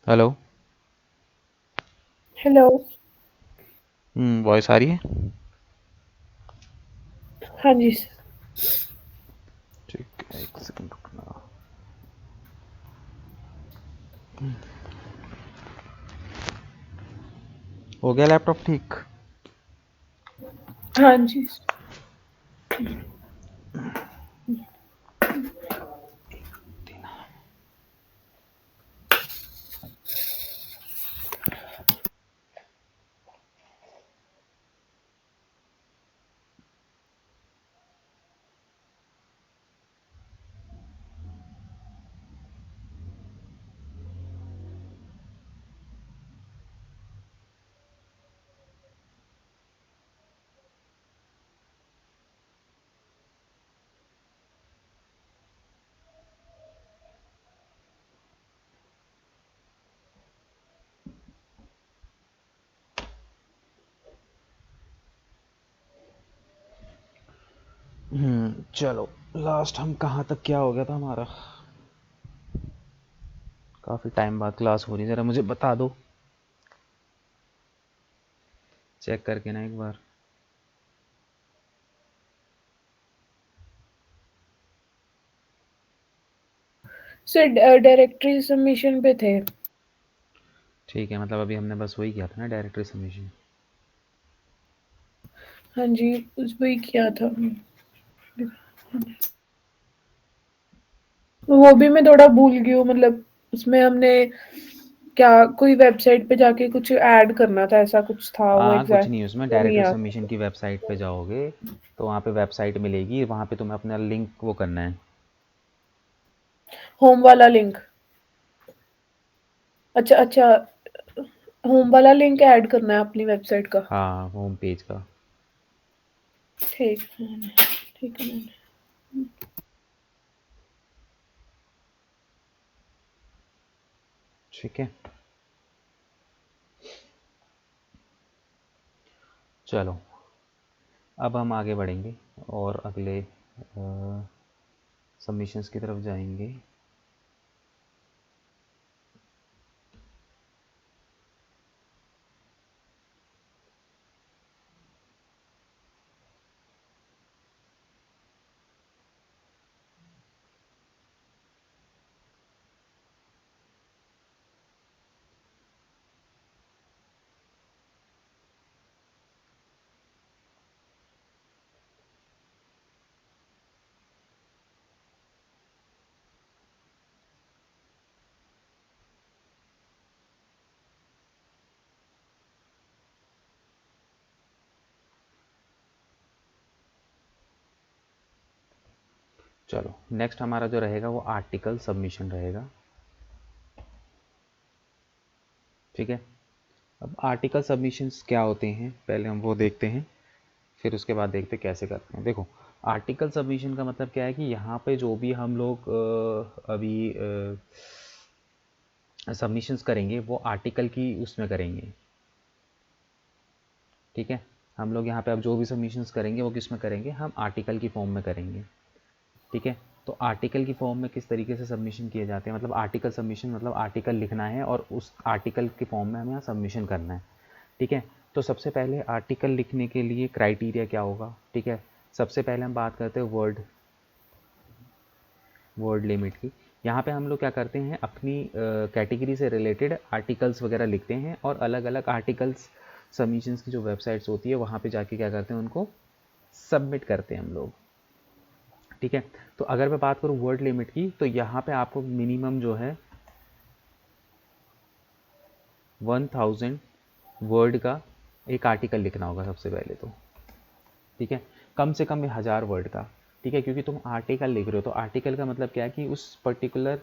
Hello. Hello. Voice आ रही है? हाँ जी। ठीक है, एक सेकंड रुकना। हो गया लैपटॉप ठीक? हाँ जी। चलो, लास्ट हम कहाँ तक क्या हो गया था हमारा? काफ़ी टाइम बाद क्लास हो रही है, ज़रा मुझे बता दो, चेक करके ना एक बार। सर डायरेक्टरी सबमिशन पे थे। ठीक है, मतलब अभी हमने बस वही किया था ना, डायरेक्टरी सबमिशन। हाँ जी, उस वही किया था। वो भी मैं थोड़ा भूल गई हूँ, मतलब उसमें हमने क्या कोई वेबसाइट पे जाके कुछ ऐड करना था, ऐसा कुछ था वो हाँ, कुछ एग्जैक्ट। नहीं, उसमें वो नहीं डायरेक्टरी याद। सबमिशन की वेबसाइट पे जाओगे तो वहाँ पे वेबसाइट मिलेगी, वहाँ पे तुम्हें अपना लिंक वो करना है। होम वाला लिंक। अच्छा अच्छा। होम वाला लिंक ऐड करना है अपनी वेबसाइट का। हाँ, होम पेज का। ठीक है। ठीक है। ठीक है, चलो अब हम आगे बढ़ेंगे और अगले सबमिशंस की तरफ जाएंगे। चलो, नेक्स्ट हमारा जो रहेगा वो आर्टिकल सबमिशन रहेगा। ठीक है, अब आर्टिकल सबमिशंस क्या होते हैं पहले हम वो देखते हैं, फिर उसके बाद देखते हैं कैसे करते हैं। देखो, आर्टिकल सबमिशन का मतलब क्या है कि यहाँ पे जो भी हम लोग अभी सबमिशंस करेंगे वो आर्टिकल की उसमें करेंगे। ठीक है, हम लोग यहाँ पे अब जो भी सबमिशंस करेंगे वो किस में करेंगे, हम आर्टिकल की फॉर्म में करेंगे। ठीक है, तो आर्टिकल की फॉर्म में किस तरीके से सबमिशन किए जाते हैं, मतलब आर्टिकल सबमिशन मतलब आर्टिकल लिखना है और उस आर्टिकल की फॉर्म में हमें यहाँ सबमिशन करना है। ठीक है, तो सबसे पहले आर्टिकल लिखने के लिए क्राइटेरिया क्या होगा। ठीक है, सबसे पहले हम बात करते हैं वर्ड लिमिट की। यहाँ पे हम लोग क्या करते हैं, अपनी कैटेगरी से रिलेटेड आर्टिकल्स वगैरह लिखते हैं और अलग अलग आर्टिकल्स सबमिशंस की जो वेबसाइट्स होती है वहाँ पे जाके क्या करते हैं, उनको सबमिट करते हैं हम लोग। ठीक है, तो अगर मैं बात करूँ वर्ड लिमिट की तो यहाँ पे आपको मिनिमम जो है 1000 वर्ड का एक आर्टिकल लिखना होगा सबसे पहले तो। ठीक है, कम से कम 1000 वर्ड का। ठीक है, क्योंकि तुम आर्टिकल लिख रहे हो तो आर्टिकल का मतलब क्या है कि उस पर्टिकुलर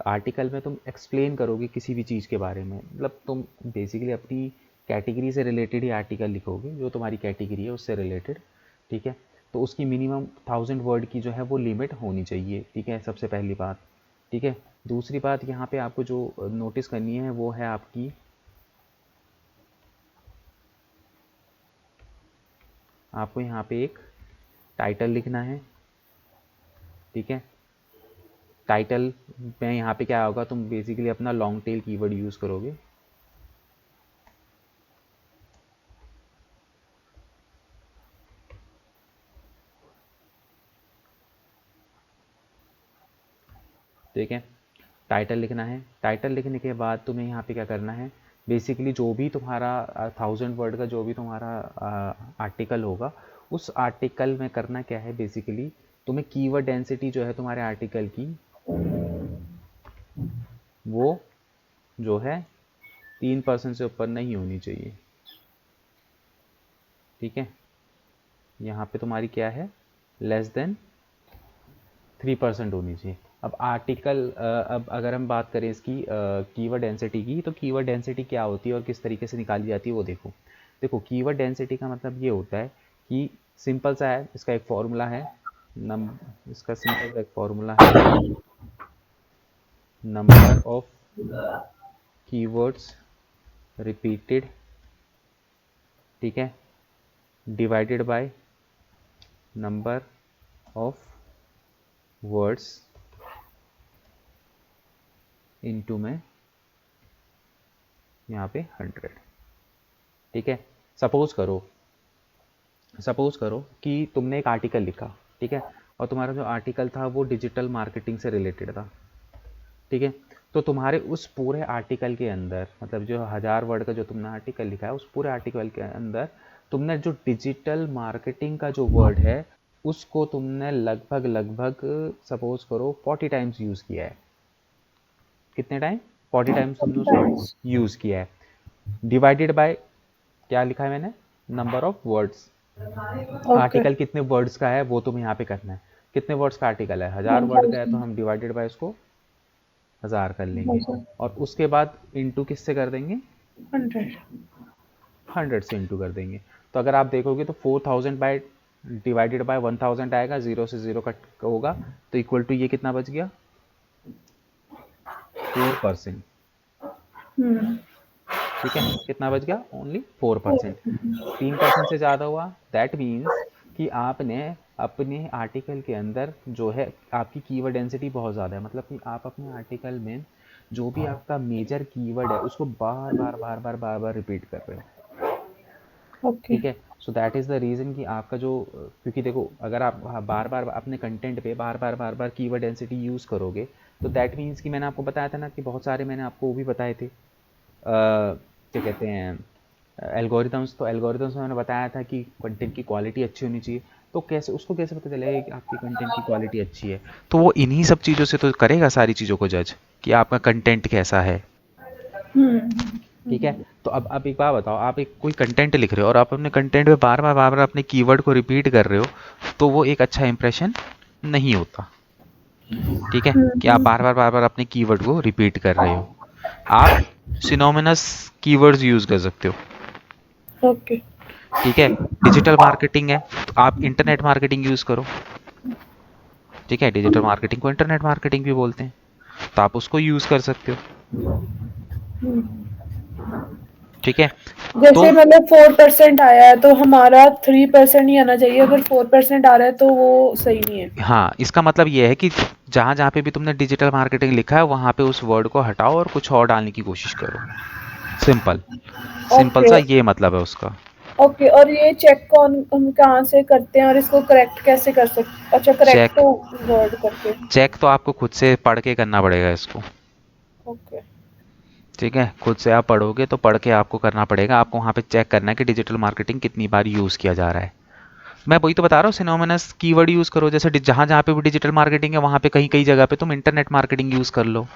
आर्टिकल में तुम एक्सप्लेन करोगे किसी भी चीज़ के बारे में, मतलब तुम बेसिकली अपनी कैटेगरी से रिलेटेड ही आर्टिकल लिखोगे, जो तुम्हारी कैटेगरी है उससे रिलेटेड। ठीक है, तो उसकी मिनिमम 1000 वर्ड की जो है वो लिमिट होनी चाहिए। ठीक है, सबसे पहली बात। ठीक है, दूसरी बात यहाँ पे आपको जो नोटिस करनी है वो है आपकी, आपको यहाँ पे एक टाइटल लिखना है। ठीक है, टाइटल में यहाँ पे क्या होगा, तुम बेसिकली अपना लॉन्ग टेल कीवर्ड यूज़ करोगे। ठीक है, टाइटल लिखना है। टाइटल लिखने के बाद तुम्हें यहाँ पे क्या करना है, बेसिकली जो भी तुम्हारा 1000 वर्ड का जो भी तुम्हारा आर्टिकल होगा, उस आर्टिकल में करना क्या है, बेसिकली तुम्हें कीवर्ड डेंसिटी जो है तुम्हारे आर्टिकल की, वो जो है 3% से ऊपर नहीं होनी चाहिए। ठीक है, यहाँ पे तुम्हारी क्या है, लेस देन 3% होनी चाहिए। अब आर्टिकल अब अगर हम बात करें इसकी कीवर्ड डेंसिटी की, तो कीवर्ड डेंसिटी क्या होती है और किस तरीके से निकाली जाती है वो देखो। देखो, कीवर्ड डेंसिटी का मतलब ये होता है कि सिंपल सा है, इसका एक फॉर्मूला है, इसका सिंपल सा एक फॉर्मूला है, नंबर ऑफ कीवर्ड्स रिपीटेड, ठीक है, divided by number of words into में यहाँ पे 100। ठीक है, सपोज करो कि तुमने एक आर्टिकल लिखा, ठीक है, और तुम्हारा जो आर्टिकल था वो डिजिटल मार्केटिंग से रिलेटेड था। ठीक है, तो तुम्हारे उस पूरे आर्टिकल के अंदर, मतलब जो 1000 वर्ड का जो तुमने आर्टिकल लिखा है, उस पूरे आर्टिकल के अंदर तुमने जो डिजिटल मार्केटिंग का जो वर्ड है उसको तुमने लगभग सपोज करो 40 टाइम्स यूज़ किया है। कितने टाइम? 40 टाइम्स तुमने उसको यूज़ किया है। डिवाइडेड बाय क्या लिखा है मैंने, नंबर ऑफ वर्ड्स। आर्टिकल कितने वर्ड्स का है वो तुम्हें यहाँ पे करना है। कितने वर्ड्स का आर्टिकल है, 1000 वर्ड का है, तो हम डिवाइडेड बाय उसको 1000 कर लेंगे, और उसके बाद इंटू किससे कर देंगे, 100 से इंटू कर देंगे। तो अगर आप देखोगे तो 4000 बाय डिवाइडेड बाय 1000 आएगा, 0 से 0 कट होगा, तो इक्वल टू ये कितना बच गया, 4%। ठीक है, कितना बच गया, ओनली 4%। 3% से ज़्यादा हुआ, दैट मीन्स कि आपने अपने आर्टिकल के अंदर जो है आपकी कीवर्ड डेंसिटी बहुत ज़्यादा है, मतलब कि आप अपने आर्टिकल में जो भी आपका मेजर कीवर्ड है उसको बार बार रिपीट कर रहे हो। ठीक है, so that is the reason कि आपका जो, क्योंकि देखो अगर आप बार बार अपने कंटेंट पे बार बार कीवर्ड डेंसिटी यूज़ करोगे, तो दैट मीन्स कि मैंने आपको बताया था ना कि बहुत सारे मैंने आपको वो भी बताए थे, क्या कहते हैं, एल्गोरिदम्स। तो एल्गोरिदम्स में मैंने बताया था कि कंटेंट की क्वालिटी अच्छी होनी चाहिए। तो कैसे उसको कैसे पता चलेगा कि आपकी कंटेंट की क्वालिटी अच्छी है, तो वो इन्हीं सब चीज़ों से तो करेगा सारी चीज़ों को जज कि आपका कंटेंट कैसा है। ठीक है, तो अब एक बात बताओ, आप एक कोई कंटेंट लिख रहे हो और आप अपने कंटेंट में बार बार अपने कीवर्ड को रिपीट कर रहे हो, तो वो एक अच्छा इंप्रेशन नहीं होता। ठीक है, कि आप बार बार अपने कीवर्ड को रिपीट कर रहे हो। आप सिनोमिनस कीवर्ड्स यूज कर सकते हो। ओके, ठीक है, डिजिटल मार्केटिंग है तो आप इंटरनेट मार्केटिंग यूज करो। ठीक है, डिजिटल मार्केटिंग को इंटरनेट मार्केटिंग भी बोलते हैं, तो आप उसको यूज कर सकते हो। ठीक है, जैसे तो मतलब 4% आया है तो हमारा 3% ही आना चाहिए, अगर 4% आ रहा है तो वो सही नहीं है। हाँ, इसका मतलब ये है कि जहाँ जहाँ पे भी तुमने डिजिटल मार्केटिंग लिखा है वहाँ पे उस वर्ड को हटाओ और कुछ और डालने की कोशिश करो। सिंपल सिंपल ओके सा ये मतलब है उसका। ओके, और ये चेक कौन हम कहाँ से करते हैं और इसको करेक्ट कैसे कर सकते? अच्छा, करेक्ट चेक तो वर्ड करके। चेक तो आपको खुद से पढ़ के करना पड़ेगा इसको। ओके, ठीक है, खुद से आप पढ़ोगे तो पढ़ के आपको करना पड़ेगा, आपको वहाँ पे चेक करना है कि डिजिटल मार्केटिंग कितनी बार यूज़ किया जा रहा है। मैं वही तो बता रहा हूँ, सिनोमिनस कीवर्ड यूज़ करो, जैसे जहाँ जहाँ पे भी डिजिटल मार्केटिंग है वहाँ पे कहीं कहीं जगह पे तुम इंटरनेट मार्केटिंग यूज़ कर लो,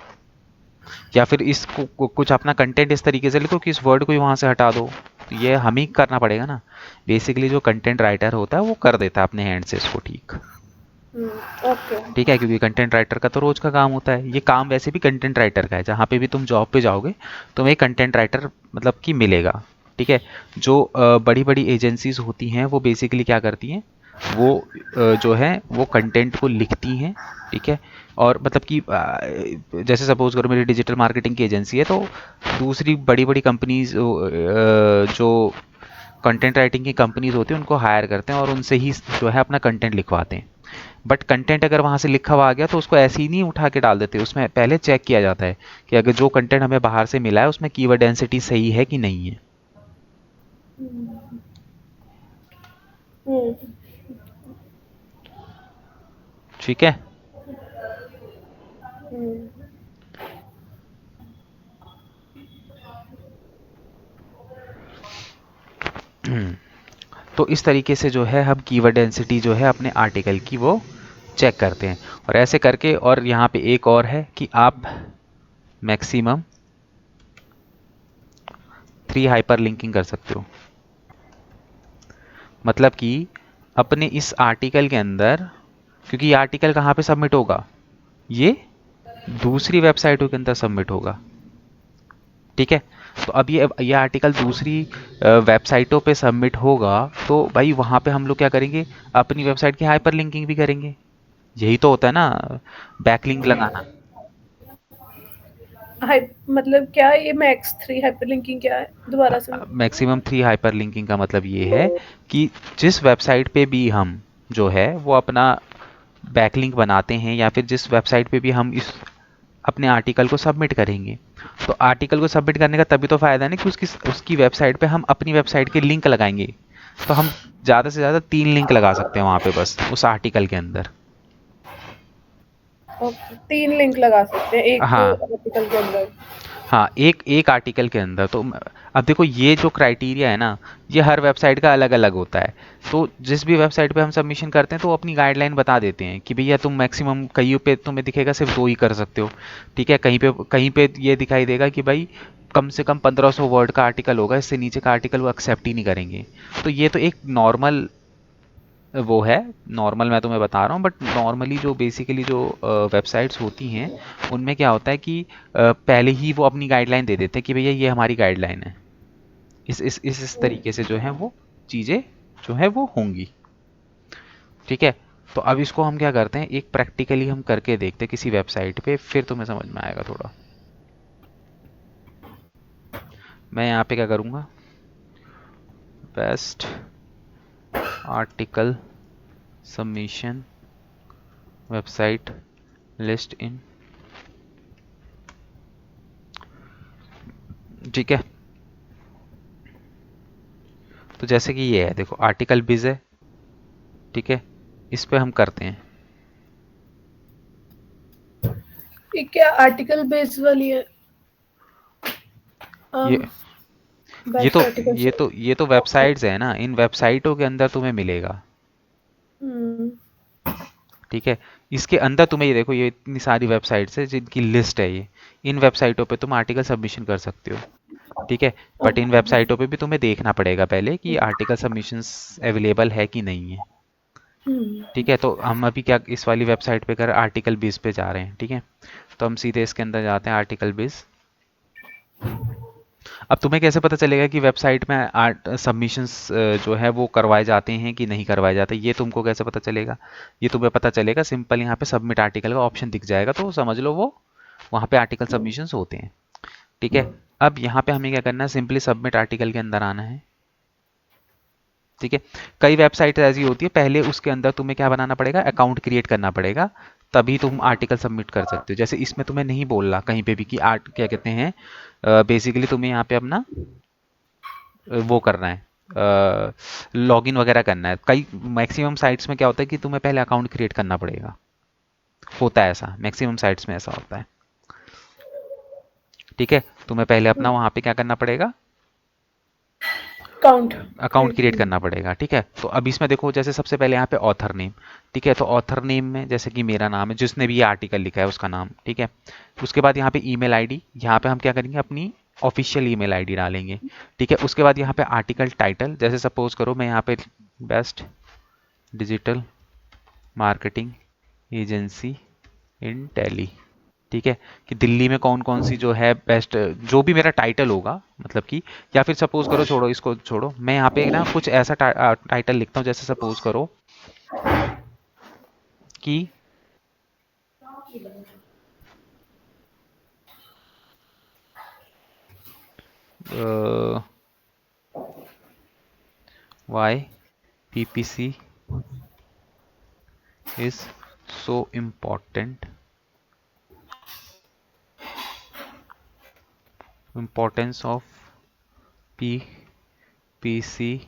या फिर इसको कुछ अपना कंटेंट इस तरीके से लिखो कि इस वर्ड को ही वहाँ से हटा दो। तो ये हम ही करना पड़ेगा ना, बेसिकली जो कंटेंट राइटर होता है वो कर देता है अपने हैंड से इसको। ठीक, ओके, ठीक है, क्योंकि कंटेंट राइटर का तो रोज का काम होता है, ये काम वैसे भी कंटेंट राइटर का है, जहाँ पे भी तुम जॉब पे जाओगे तुम्हें कंटेंट राइटर मतलब कि मिलेगा। ठीक है, जो बड़ी बड़ी एजेंसीज होती हैं वो बेसिकली क्या करती हैं, वो जो है वो कंटेंट को लिखती हैं। ठीक है, और मतलब कि जैसे सपोज करो मेरी डिजिटल मार्केटिंग की एजेंसी है, तो दूसरी बड़ी बड़ी कंपनीज जो कंटेंट राइटिंग की कंपनीज होती हैं उनको हायर करते हैं और उनसे ही जो है अपना कंटेंट लिखवाते हैं। बट कंटेंट अगर वहाँ से लिखा हुआ आ गया तो उसको ऐसे ही नहीं उठा के डाल देते, उसमें पहले चेक किया जाता है कि अगर जो कंटेंट हमें बाहर से मिला है उसमें कीवर्ड डेंसिटी सही है कि नहीं है। हम्म। ठीक है। हम्म। तो इस तरीके से जो है हम कीवर्ड डेंसिटी जो है अपने आर्टिकल की वो चेक करते हैं। और ऐसे करके, और यहाँ पे एक और है कि आप मैक्सिमम 3 हाइपर लिंकिंग कर सकते हो। मतलब कि अपने इस आर्टिकल के अंदर, क्योंकि ये आर्टिकल कहाँ पे सबमिट होगा, ये दूसरी वेबसाइटों के अंदर सबमिट होगा। ठीक है। तो अब ये आर्टिकल दूसरी वेबसाइटों पे सबमिट होगा, तो भाई वहाँ पे हम लोग क्या करेंगे, अपनी वेबसाइट की हाइपर लिंकिंग भी करेंगे। यही तो होता है ना, बैकलिंक लगाना। हाई मतलब क्या है ये मैक्स 3 हाइपरलिंकिंग क्या है? दोबारा से मैक्सिमम 3 हाइपर लिंकिंग का मतलब ये है कि जिस वेबसाइट पे भी हम जो है वो अपना बैकलिंक बनाते हैं, या फिर जिस वेबसाइट पे भी हम इस अपने आर्टिकल को सबमिट करेंगे, तो आर्टिकल को सबमिट करने का तभी तो फायदा है ना कि उसकी उसकी वेबसाइट पे हम अपनी वेबसाइट के लिंक लगाएंगे। तो हम ज़्यादा से ज़्यादा 3 लिंक लगा सकते हैं वहाँ पे बस उस आर्टिकल के अंदर। ओके, 3 लिंक लगा सकते हैं एक हाँ। आर्टिकल के अंदर। हाँ, एक एक आर्टिकल के अंदर। तो अब देखो ये जो क्राइटेरिया है ना, ये हर वेबसाइट का अलग अलग होता है। तो जिस भी वेबसाइट पे हम सबमिशन करते हैं तो वो अपनी गाइडलाइन बता देते हैं कि भैया तुम मैक्सिमम, कहीं पे तुम्हें दिखेगा सिर्फ 2 ही कर सकते हो। ठीक है, कहीं पे ये दिखाई देगा कि भाई कम से कम 1500 वर्ड का आर्टिकल होगा, इससे नीचे का आर्टिकल वो एक्सेप्ट ही नहीं करेंगे। तो ये तो एक नॉर्मल वो है, नॉर्मल मैं तुम्हें बता रहा हूँ। बट नॉर्मली जो बेसिकली जो वेबसाइट्स होती हैं उनमें क्या होता है कि पहले ही वो अपनी गाइडलाइन दे देते हैं कि भैया ये हमारी गाइडलाइन है, इस तरीके से जो है वो चीज़ें जो है वो होंगी। ठीक है। तो अब इसको हम क्या करते हैं, एक प्रैक्टिकली हम करके देखते हैं किसी वेबसाइट पे, फिर तुम्हें समझ में आएगा थोड़ा। मैं यहाँ पे क्या करूँगा, best article submission website list in. ठीक है। तो जैसे कि ये है, देखो आर्टिकल बिज है। ठीक है, इस पे हम करते हैं। ये क्या आर्टिकल बेस वाली है? ये ये बेस्ट तो आर्टिकल। ये तो वेबसाइट्स है ना, इन वेबसाइटों के अंदर तुम्हें मिलेगा। हम्म। ठीक है। इसके अंदर तुम्हें ये देखो, ये इतनी सारी वेबसाइट्स है जिनकी लिस्ट है ये। इन वेबसाइटों पे तुम आर्टिकल सबमिशन कर सकते हो। ठीक है। बट इन वेबसाइटों पे भी तुम्हें देखना पड़ेगा पहले कि आर्टिकल सबमिशंस अवेलेबल है कि नहीं है। ठीक है। तो हम अभी क्या इस वाली वेबसाइट पे कर आर्टिकल बिज पे जा रहे हैं। ठीक है। तो हम सीधे इसके अंदर जाते हैं, आर्टिकल बिज। अब तुम्हें कैसे पता चलेगा कि वेबसाइट में आर्ट सबमिशंस जो है वो करवाए जाते हैं कि नहीं करवाए जाते, ये तुमको कैसे पता चलेगा? ये तुम्हें पता चलेगा सिंपल, यहाँ पे सबमिट आर्टिकल का ऑप्शन दिख जाएगा, तो समझ लो वो वहाँ पे आर्टिकल सबमिशंस होते हैं। ठीक है। अब यहाँ पे हमें क्या करना है, सिंपली सबमिट आर्टिकल के अंदर आना है। ठीक है। कई वेबसाइट ऐसी होती है, पहले उसके अंदर तुम्हें क्या बनाना पड़ेगा, अकाउंट क्रिएट करना पड़ेगा, तभी तुम आर्टिकल सबमिट कर सकते हो। जैसे इसमें तुम्हें नहीं बोल रहा कहीं पे भी कि आर्ट क्या कहते हैं, बेसिकली तुम्हें यहाँ पे अपना वो करना है, लॉगिन वगैरह करना है। कई मैक्सिमम साइट्स में क्या होता है कि तुम्हें पहले अकाउंट क्रिएट करना पड़ेगा, होता है ऐसा, मैक्सिमम साइट्स में ऐसा होता है। ठीक है। तुम्हें पहले अपना वहाँ पे क्या करना पड़ेगा, काउंट अकाउंट क्रिएट क्रिएट करना। करना पड़ेगा। ठीक है। तो अब इसमें देखो, जैसे सबसे पहले यहाँ पे ऑथर नेम। ठीक है। तो ऑथर नेम में जैसे कि मेरा नाम है, जिसने भी ये आर्टिकल लिखा है उसका नाम। ठीक है। उसके बाद यहाँ पे ईमेल आईडी, यहाँ पे हम क्या करेंगे, अपनी ऑफिशियल ईमेल आईडी डालेंगे। ठीक है। उसके बाद यहाँ पे आर्टिकल टाइटल, जैसे सपोज करो मैं यहाँ पे बेस्ट डिजिटल मार्केटिंग एजेंसी इन टैली। ठीक है। कि दिल्ली में कौन कौन सी जो है बेस्ट, जो भी मेरा टाइटल होगा, मतलब कि, या फिर सपोज करो, छोड़ो इसको छोड़ो, मैं यहाँ पे ना कुछ ऐसा टाइटल लिखता हूँ, जैसे सपोज करो कि why PPC is so important, importance of PPC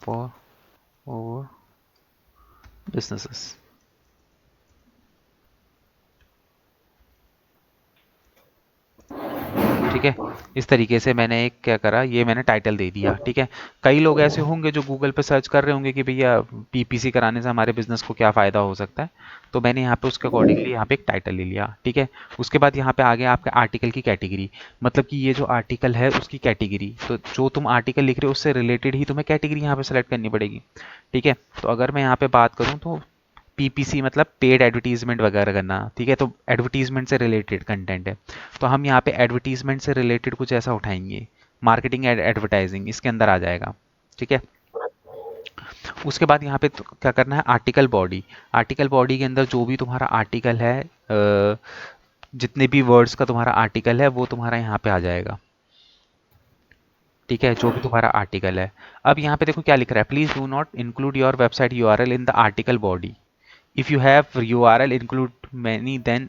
for our businesses। ठीक है, इस तरीके से मैंने एक क्या करा, ये मैंने टाइटल दे दिया। ठीक है, कई लोग ऐसे होंगे जो गूगल पे सर्च कर रहे होंगे कि भैया पीपीसी कराने से हमारे बिजनेस को क्या फ़ायदा हो सकता है, तो मैंने यहाँ पे उसके अकॉर्डिंगली यहाँ पे एक टाइटल ले लिया। ठीक है, उसके बाद यहाँ पे आ गया आपका आर्टिकल की कैटेगरी, मतलब कि ये जो आर्टिकल है उसकी कैटेगरी, तो जो तुम आर्टिकल लिख रहे हो उससे रिलेटेड ही तुम्हें कैटेगरी यहाँ पे सेलेक्ट करनी पड़ेगी। ठीक है, तो अगर मैं यहाँ पे बात करूँ तो पीपीसी मतलब पेड एडवर्टीजमेंट वगैरह करना। ठीक है, तो एडवर्टीजमेंट से रिलेटेड कंटेंट है, तो हम यहाँ पे एडवर्टीजमेंट से रिलेटेड कुछ ऐसा उठाएंगे, मार्केटिंग एडवर्टाइजिंग इसके अंदर आ जाएगा। ठीक है, उसके बाद यहाँ पे तो क्या करना है, आर्टिकल बॉडी। आर्टिकल बॉडी के अंदर जो भी तुम्हारा आर्टिकल है, जितने भी वर्ड्स का तुम्हारा आर्टिकल है वो तुम्हारा यहाँ पे आ जाएगा। ठीक है, जो भी तुम्हारा आर्टिकल है। अब यहाँ पे देखो क्या लिख रहा है, please do not include your website URL in the article body. If you have URL include many then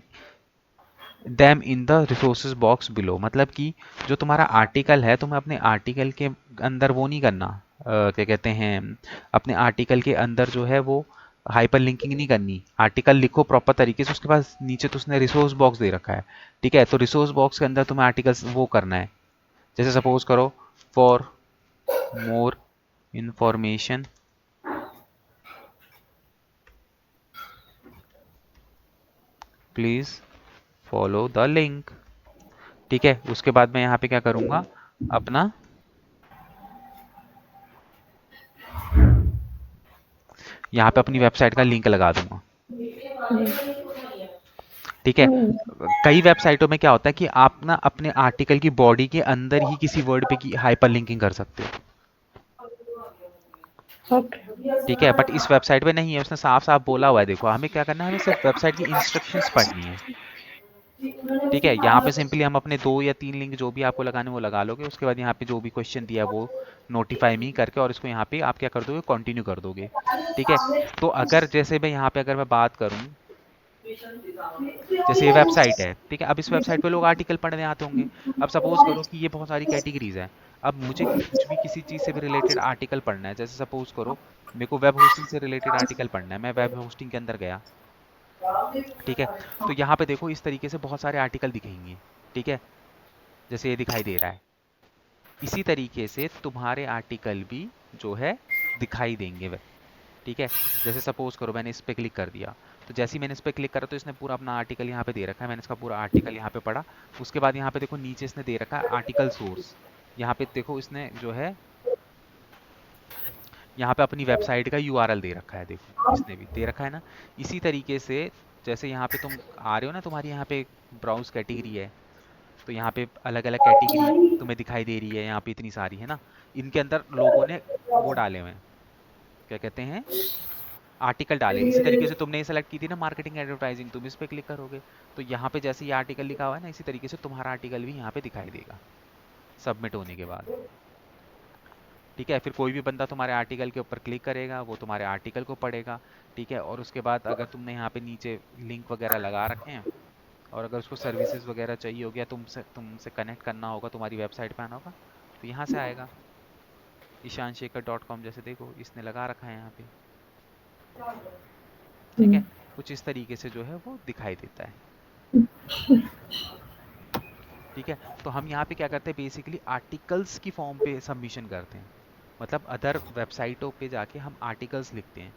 them in the resources box below, मतलब कि जो तुम्हारा आर्टिकल है तुम्हें अपने आर्टिकल के अंदर वो नहीं करना, क्या कहते हैं, अपने आर्टिकल के अंदर जो है वो हाइपर लिंकिंग नहीं करनी। आर्टिकल लिखो प्रॉपर तरीके से, उसके बाद नीचे तो उसने रिसोर्स बॉक्स दे रखा है। ठीक है, तो रिसोर्स बॉक्स के अंदर तुम्हें आर्टिकल्स वो करना है, जैसे सपोज करो for more information please follow the link. ठीक है, उसके बाद मैं यहाँ पे क्या करूँगा, अपना यहाँ पे अपनी वेबसाइट का लिंक लगा दूंगा। ठीक है, कई वेबसाइटों में क्या होता है कि आप ना अपने आर्टिकल की बॉडी के अंदर ही किसी वर्ड पे की हाइपर लिंकिंग कर सकते हो। ठीक है, बट इस वेबसाइट पे नहीं है, उसने साफ साफ बोला हुआ है। देखो हमें क्या करना है, हमें सिर्फ वेबसाइट की इंस्ट्रक्शंस पढ़नी है। ठीक है, यहाँ पे सिंपली हम अपने 2 या 3 लिंक जो भी आपको लगाने वो लगा लोगे, उसके बाद यहाँ पे जो भी क्वेश्चन दिया है वो नोटिफाई मी करके और इसको यहाँ पे आप क्या कर दोगे, कंटिन्यू कर दोगे। ठीक है, तो अगर जैसे मैं यहाँ पे अगर मैं बात करूँ, जैसे ये वेबसाइट है, ठीक है, अब इस वेबसाइट पे लोग आर्टिकल पढ़ने आते होंगे। अब सपोज करो कि ये बहुत सारी कैटेगरीज हैं, अब मुझे कुछ भी किसी चीज़ से भी रिलेटेड आर्टिकल पढ़ना है, जैसे सपोज करो मेरे को वेब होस्टिंग से रिलेटेड आर्टिकल पढ़ना है, मैं वेब होस्टिंग के अंदर गया। ठीक है, तो यहाँ पे देखो इस तरीके से बहुत सारे आर्टिकल दिखेंगे। ठीक है, जैसे ये दिखाई दे रहा है, इसी तरीके से तुम्हारे आर्टिकल भी जो है दिखाई देंगे वे। ठीक है, जैसे सपोज करो मैंने इस पर क्लिक कर दिया, तो जैसे ही मैंने इस पर क्लिक करा तो इसने पूरा अपना आर्टिकल यहाँ पे दे रखा है, मैंने इसका पूरा आर्टिकल यहाँ पे पढ़ा। उसके बाद यहाँ पे देखो नीचे इसने दे रखा है आर्टिकल सोर्स, यहाँ पे देखो इसने जो है यहाँ पे अपनी वेबसाइट का यूआरएल दे रखा है, देखो इसने भी दे रखा है ना। इसी तरीके से जैसे यहाँ पे तुम आ रहे हो ना, तुम्हारी यहाँ पे ब्राउज कैटेगरी है, तो यहाँ पे अलग अलग कैटेगरी तुम्हें दिखाई दे रही है, यहाँ पे इतनी सारी है ना, इनके अंदर लोगों ने वो डाले हुए हैं, क्या कहते हैं, आर्टिकल डाले। इसी तरीके से तुमने ये सेलेक्ट की थी ना मार्केटिंग एडवर्टाइजिंग, तुम इस पे क्लिक करोगे तो यहाँ पे जैसे ये आर्टिकल लिखा हुआ है ना, इसी तरीके से तुम्हारा आर्टिकल भी यहाँ पे दिखाई देगा सबमिट होने के बाद। ठीक है, फिर कोई भी बंदा तुम्हारे आर्टिकल के ऊपर क्लिक करेगा, वो तुम्हारे आर्टिकल को पढ़ेगा। ठीक है, और उसके बाद अगर तुमने यहाँ पे नीचे लिंक वगैरह लगा रखे हैं और अगर उसको सर्विसेज वगैरह चाहिए हो गया, तुमसे कनेक्ट करना होगा, तुम्हारी वेबसाइट पे आना होगा, तो यहाँ से आएगा ishanshekhar.com, जैसे देखो इसने लगा रखा है यहाँ पे। ठीक है, कुछ इस तरीके से जो है वो दिखाई देता है। ठीक है, तो हम यहाँ पे क्या करते हैं, बेसिकली आर्टिकल्स की फॉर्म पे सबमिशन करते हैं, मतलब अदर वेबसाइटों पे जाके हम आर्टिकल्स लिखते हैं।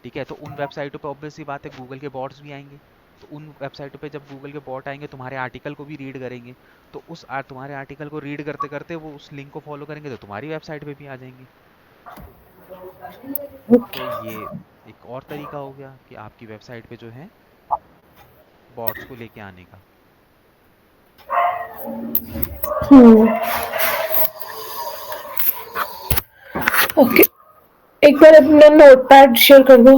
ठीक है, तो उन वेबसाइटों पे ऑब्वियस सी बात है गूगल के बॉट्स भी आएंगे, तो उन वेबसाइटों पे जब गूगल के बॉट आएंगे तुम्हारे आर्टिकल को भी रीड करेंगे, तो तुम्हारे आर्टिकल को रीड करते करते वो उस लिंक को फॉलो करेंगे तो तुम्हारी वेबसाइट पे भी आ जाएंगे। तो ये एक और तरीका हो गया कि आपकी वेबसाइट पे जो है बॉट्स को लेके आने का। ओके, एक बार अपना नोटपैड शेयर कर दो।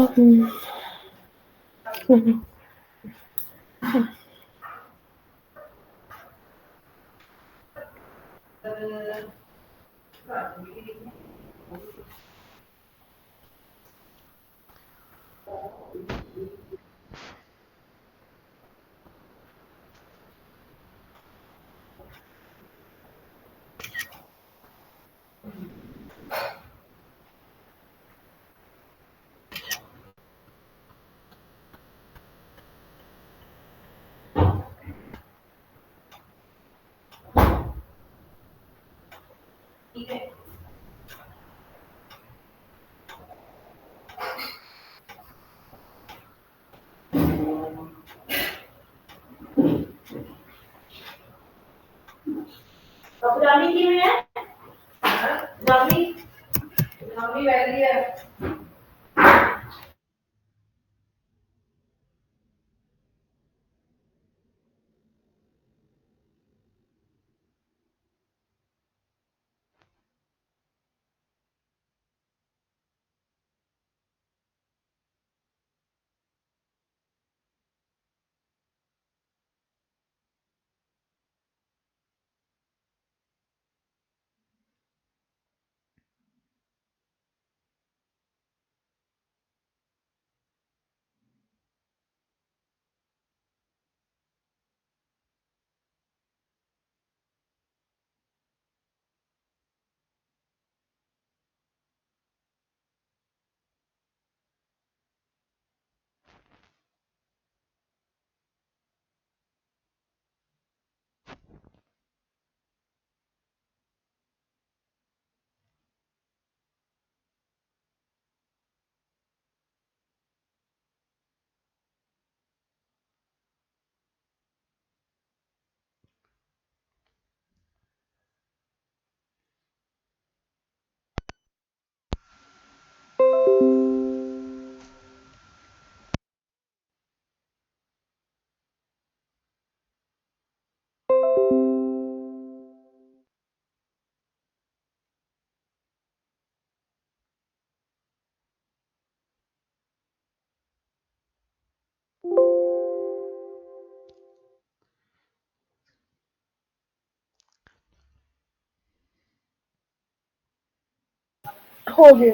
हो गया।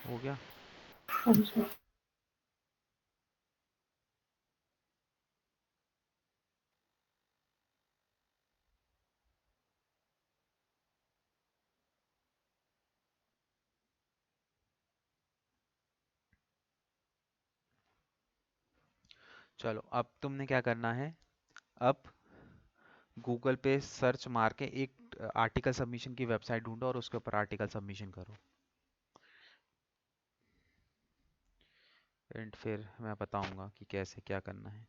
हो गया। हाँ जी। चलो अब तुमने क्या करना है, अब गूगल पे सर्च मार के एक आर्टिकल सबमिशन की वेबसाइट ढूंढो और उसके ऊपर आर्टिकल सबमिशन करो। एंड फिर मैं बताऊंगा कि कैसे क्या करना है।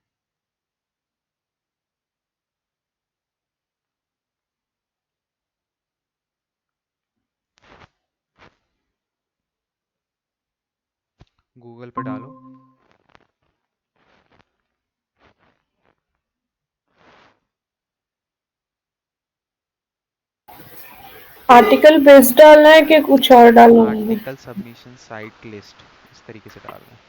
गूगल पे डालो। आर्टिकल बेस्ड डालना है कि कुछ और डालना है? आर्टिकल सबमिशन साइट लिस्ट इस तरीके से डालना है।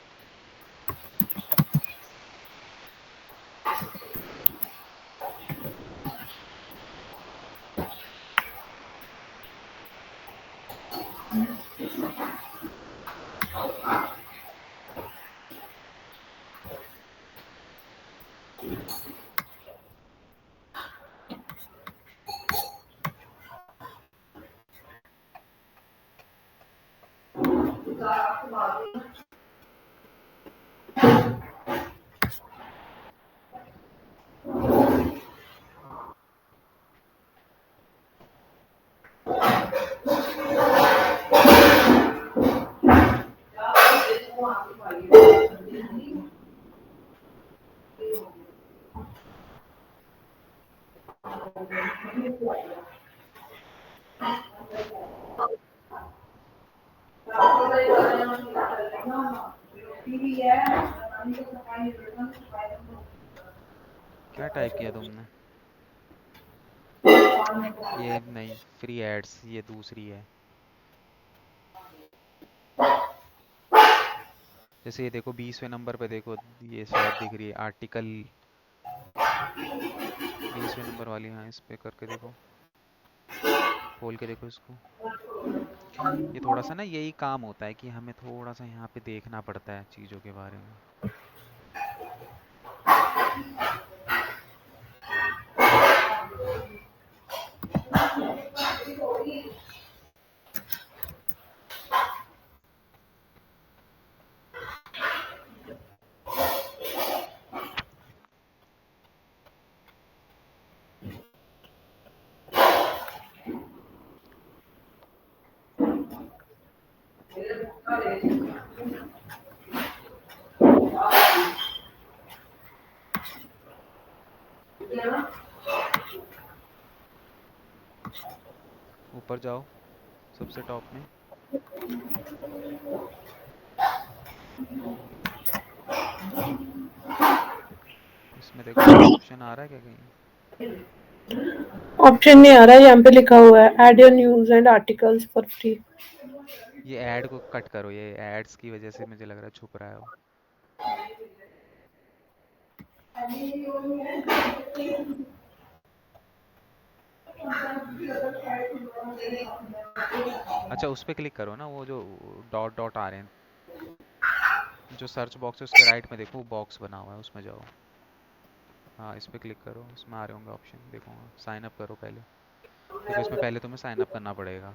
क्या टाइप किया तुमने? ये नहीं, फ्री एड्स, ये दूसरी है। जैसे ये देखो 20वें नंबर पे देखो, ये शायद दिख रही है आर्टिकल 20वें नंबर वाली, हाँ इस पे करके देखो, खोल के देखो इसको। ये थोड़ा सा ना यही काम होता है कि हमें थोड़ा सा यहाँ पे देखना पड़ता है चीज़ों के बारे में। ऊपर जाओ सबसे टॉप में, इसमें देखो कोई ऑप्शन आ रहा है क्या कहीं? ऑप्शन नहीं आ रहा है, यहाँ पे लिखा हुआ है add your news and articles for free. ये ऐड को कट करो, ये एड्स की वजह से मुझे लग रहा है छुप रहा है वो। अच्छा उस पे क्लिक करो ना, वो जो डॉट डॉट आ रहे हैं, जो सर्च बॉक्स है उसके राइट में देखो बॉक्स बना हुआ है, उसमें जाओ। हाँ इस पे क्लिक करो, इसमें आ रहे होंगे ऑप्शन, देखो साइन अप करो पहले। देखो इसमें पहले तुम्हें साइन अप करना पड़ेगा।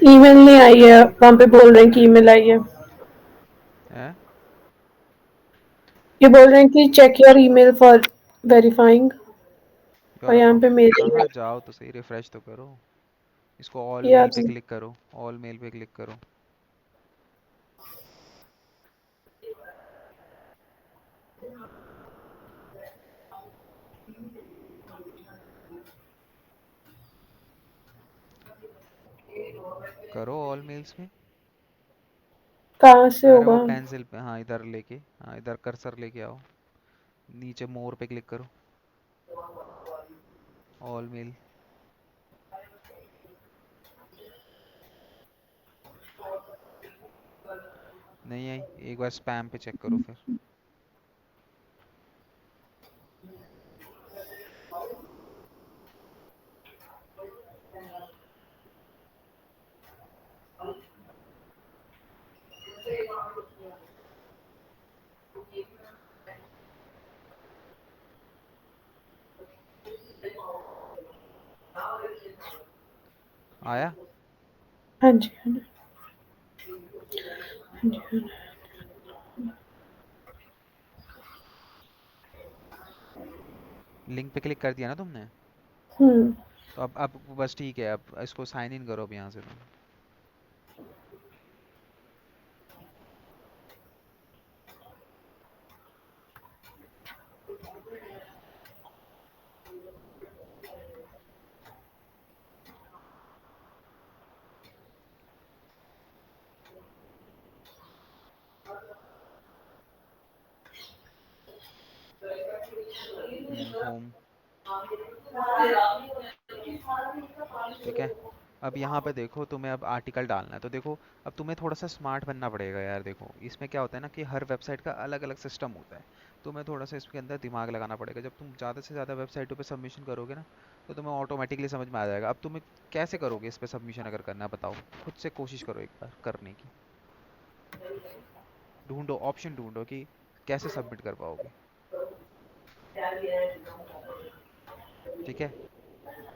ईमेल नहीं आई है, वहाँ पे बोल रहे हैं कि ईमेल आई है। है ये बोल रहे हैं कि check your email for verifying, और योर यहाँ पे अकाउंट, मेल कहाँ जाओ तो सही, रिफ्रेश तो करो। इसको ऑल किया मेल पे था। क्लिक करो, ऑल मेल पे क्लिक करो। करो ऑल मेल्स में। कहाँ से अरे वो होगा? पेंसिल पे, हाँ इधर लेके, हाँ इधर कर्सर लेके आओ, नीचे मोर पे क्लिक करो, ऑल मेल। नहीं आई, एक बार स्पैम पे चेक करो फिर। आया? हाँ जी, हाँ जी, हाँ जी। लिंक पे क्लिक कर दिया ना तुमने? हम्म। तो अब बस ठीक है, अब इसको साइन इन करो अब यहाँ से तुम। होम। ठीक है। अब यहाँ पे देखो, तुम्हें अब आर्टिकल डालना है तो देखो, अब तुम्हें थोड़ा सा स्मार्ट बनना पड़ेगा यार। देखो इसमें क्या होता है ना कि हर वेबसाइट का अलग अलग सिस्टम होता है। तुम्हें थोड़ा सा इसके अंदर दिमाग लगाना पड़ेगा। जब तुम ज़्यादा से ज़्यादा वेबसाइटों पे सबमिशन करोगे ना, तो तुम्हें ऑटोमेटिकली समझ में आ जाएगा। अब तुम्हें कैसे करोगे इस पे सबमिशन अगर करना है, बताओ। खुद से कोशिश करो एक बार करने की। ढूंढो, ऑप्शन ढूंढो कि कैसे सबमिट कर पाओगे। ठीक है,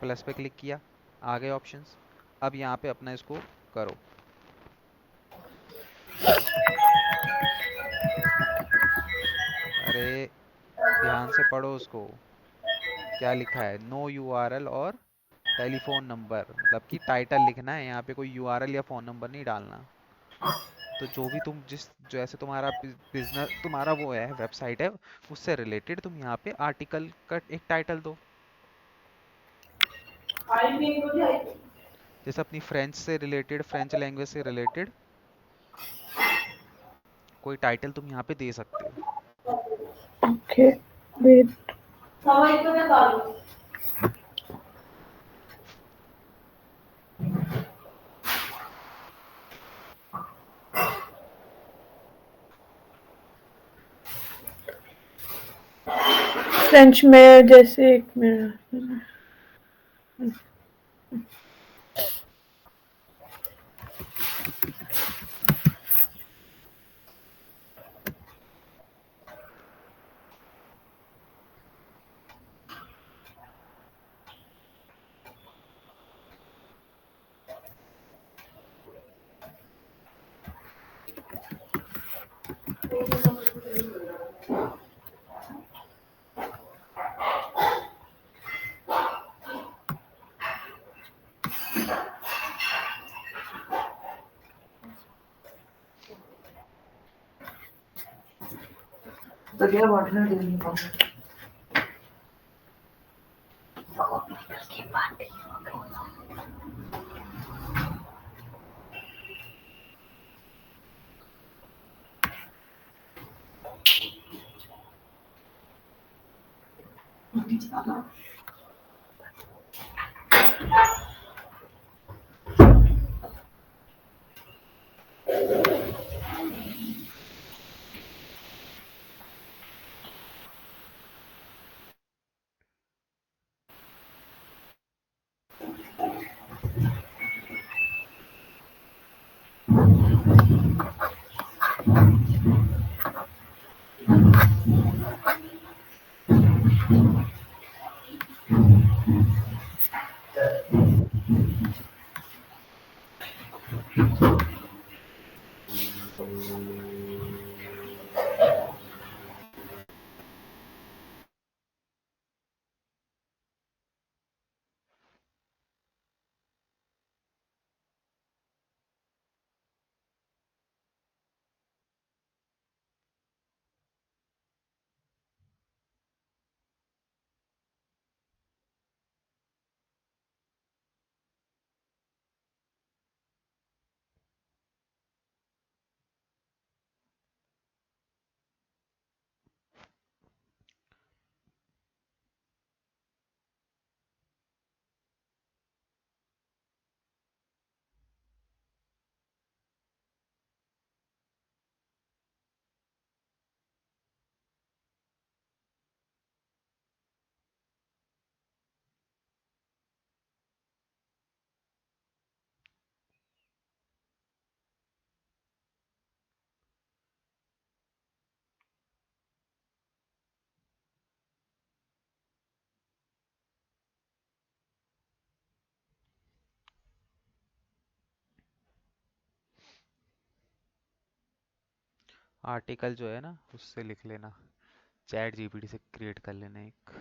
प्लस पे क्लिक किया, आ गए ऑप्शंस। अब यहाँ पे अपना इसको करो। अरे ध्यान से पढ़ो उसको। क्या लिखा है? नो यूआरएल और टेलीफोन नंबर, मतलब कि टाइटल लिखना है यहाँ पे, कोई यूआरएल या फ़ोन नंबर नहीं डालना। तो जो भी तुम जिस जैसे तुम्हारा बिजनेस, तुम्हारा वो है वेबसाइट है, उससे रिलेटेड तुम यहाँ पे आर्टिकल का एक टाइटल दो। जैसे अपनी फ्रेंच से रिलेटेड, फ्रेंच लैंग्वेज से रिलेटेड कोई टाइटल तुम यहाँ पे दे सकते हो। Okay, wait. फ्रेंच में जैसे, एक मिनट। आर्टिकल जो है ना, उससे लिख लेना, चैट जीपीटी से क्रिएट कर लेना एक।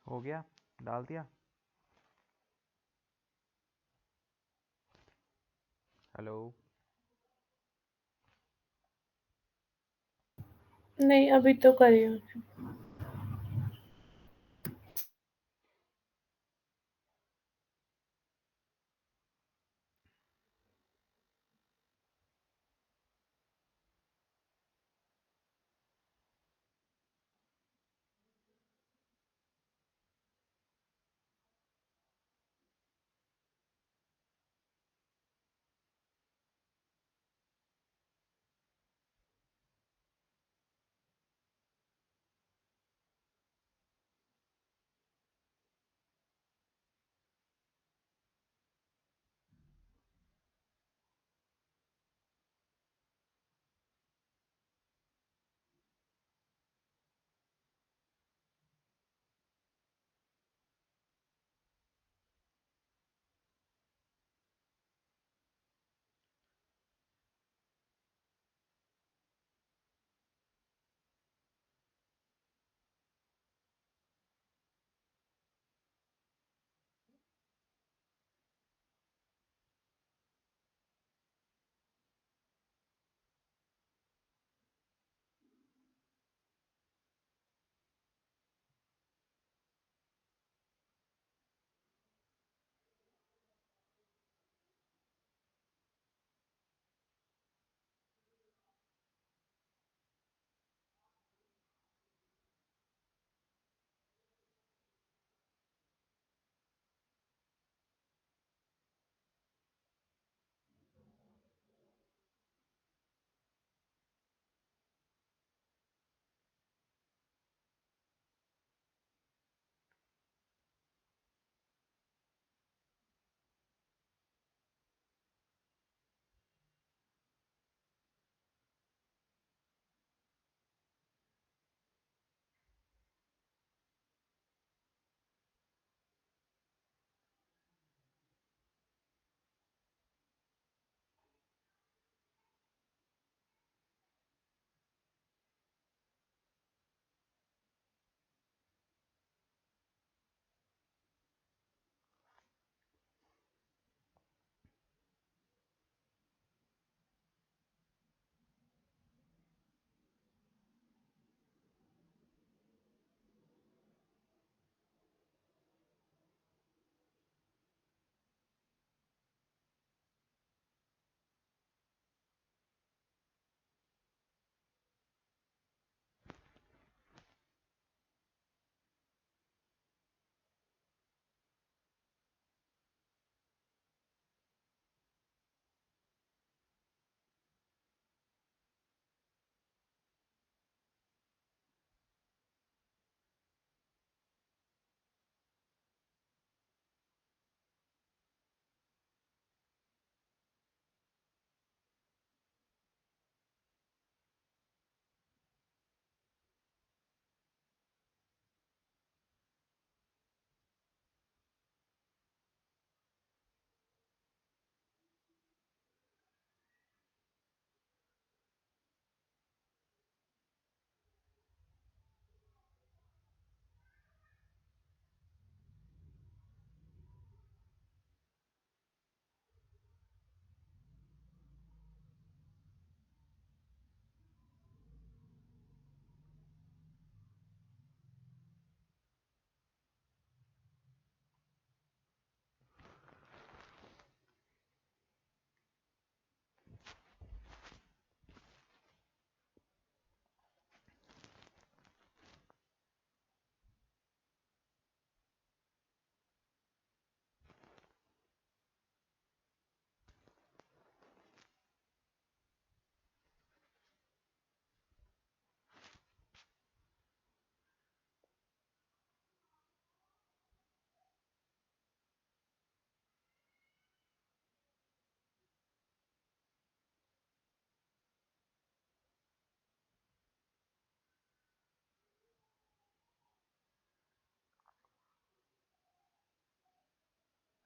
हो गया, डाल दिया। हेलो। नहीं अभी तो करी हूँ।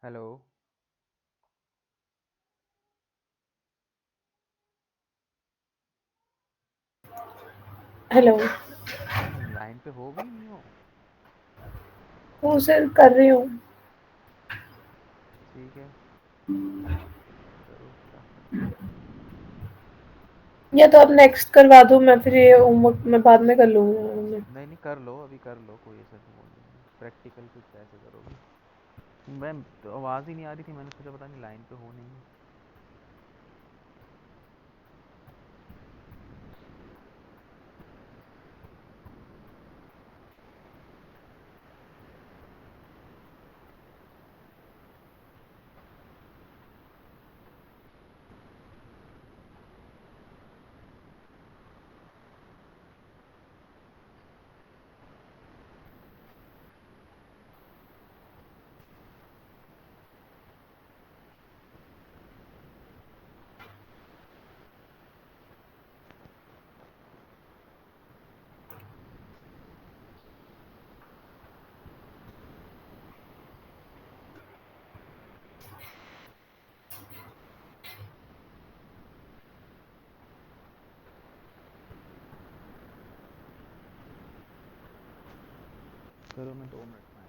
हेलो। हेलो। लाइन पे हो भी नहीं हो? वो सर कर रही हूँ। ठीक है, करो स्टार्ट। या तो अब नेक्स्ट करवा दो, मैं फिर ये होमवर्क मैं बाद में कर लूँगी। नहीं नहीं, कर लो, अभी कर लो, कोई ऐसा वो नहीं है। प्रैक्टिकल फिर कैसे करोगी? मैं तो आवाज़ ही नहीं आ रही थी, मैंने सोचा पता नहीं लाइन पे हो नहीं हो। करो, मैं 2 मिनट में आया।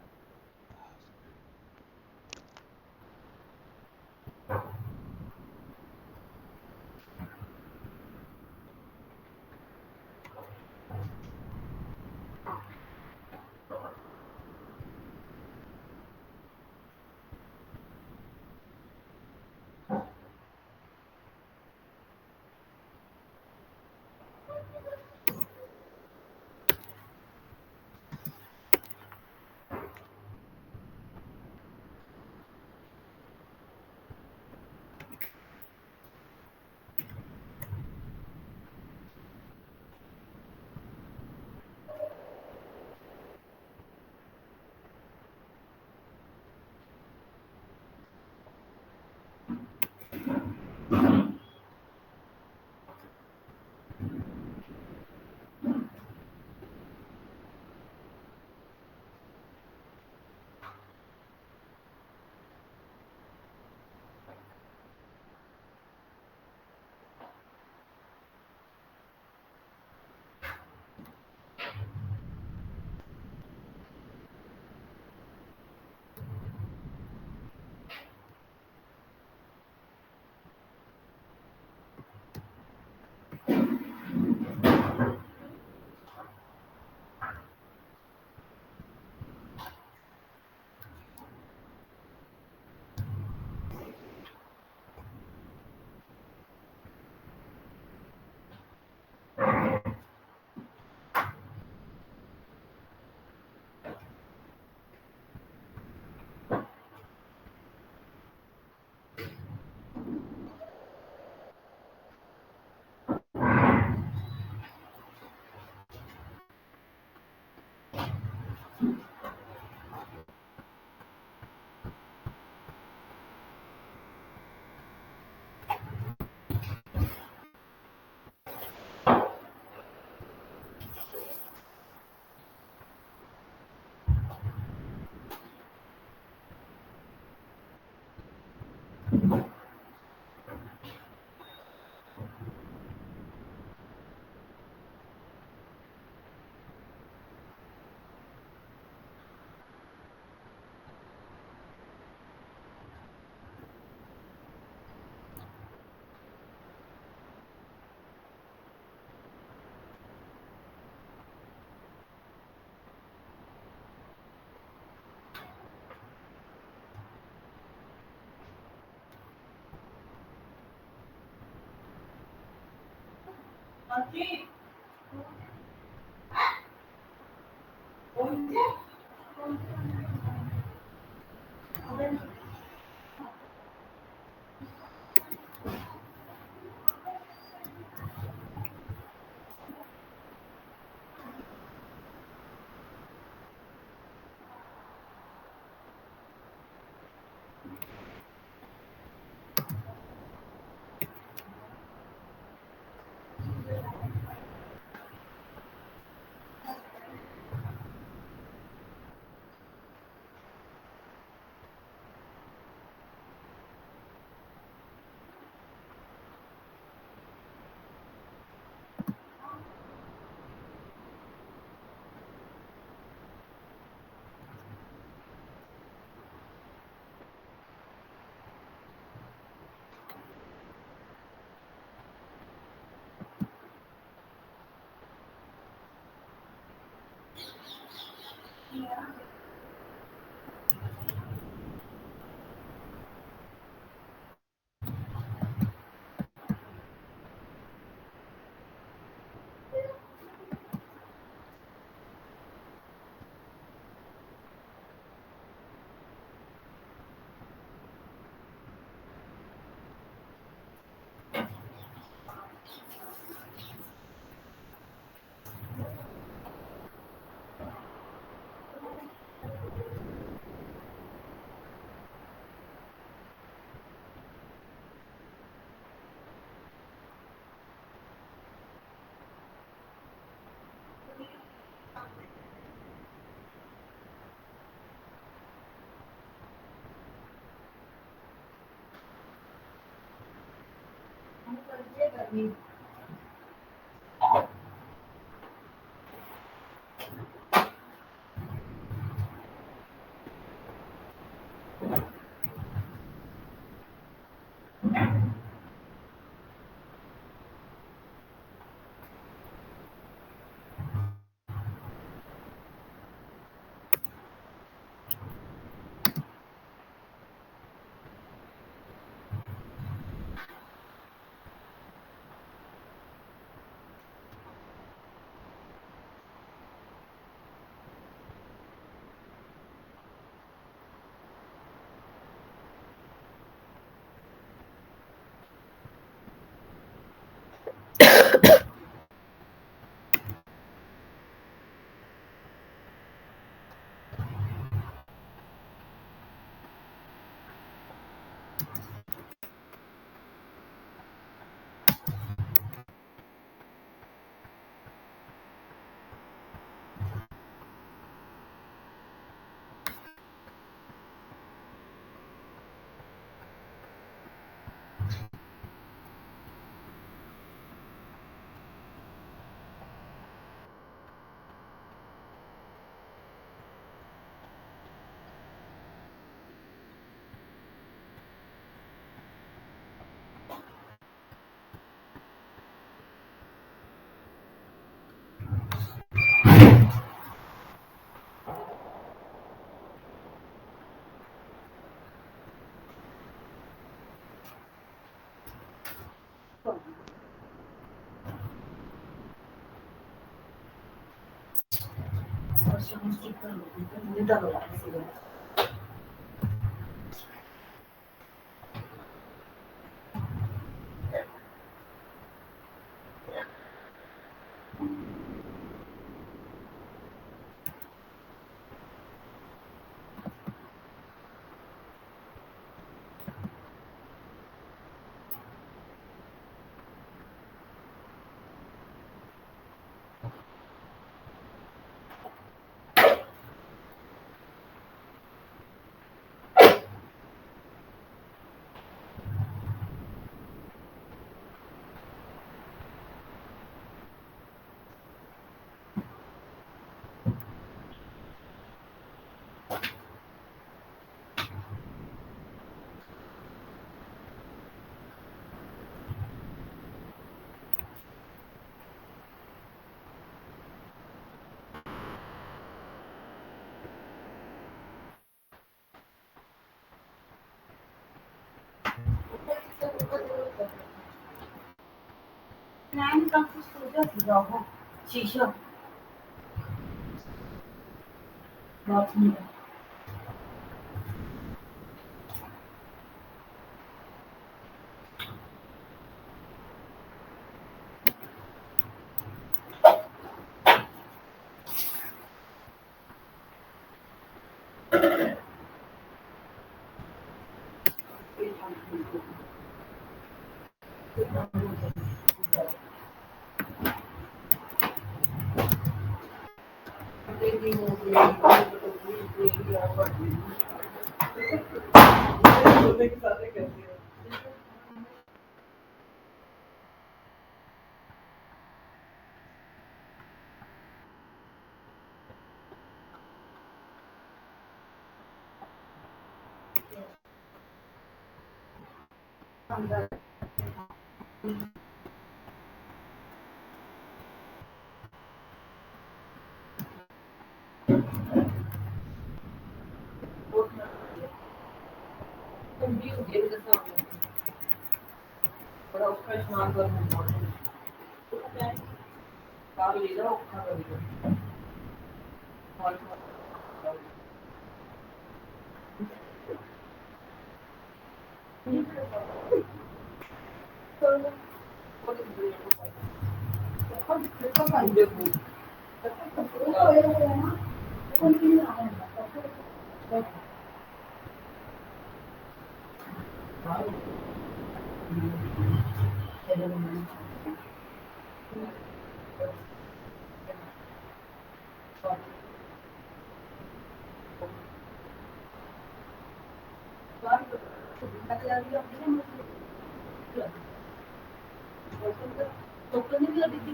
बस 5 मिनट के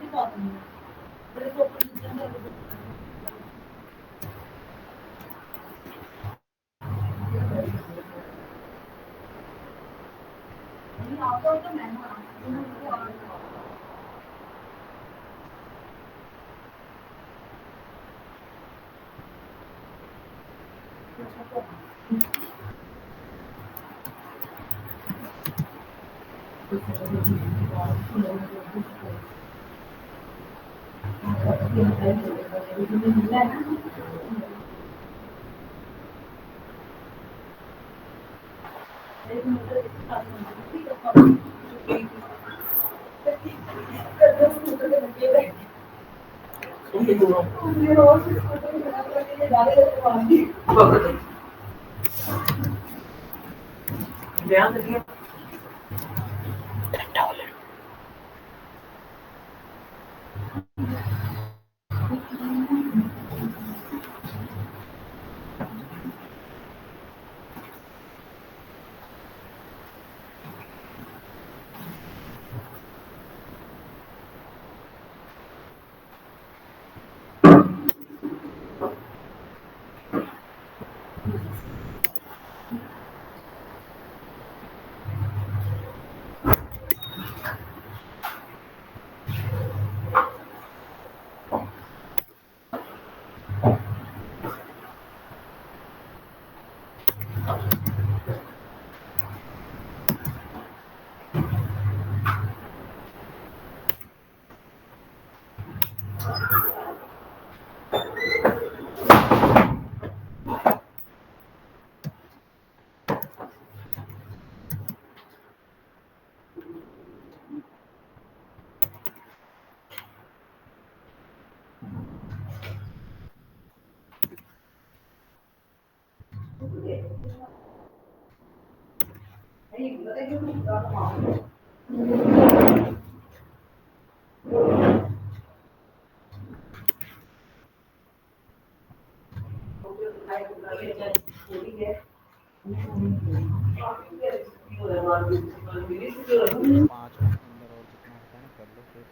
अंदर और जितना होता है ना कर लो, फिर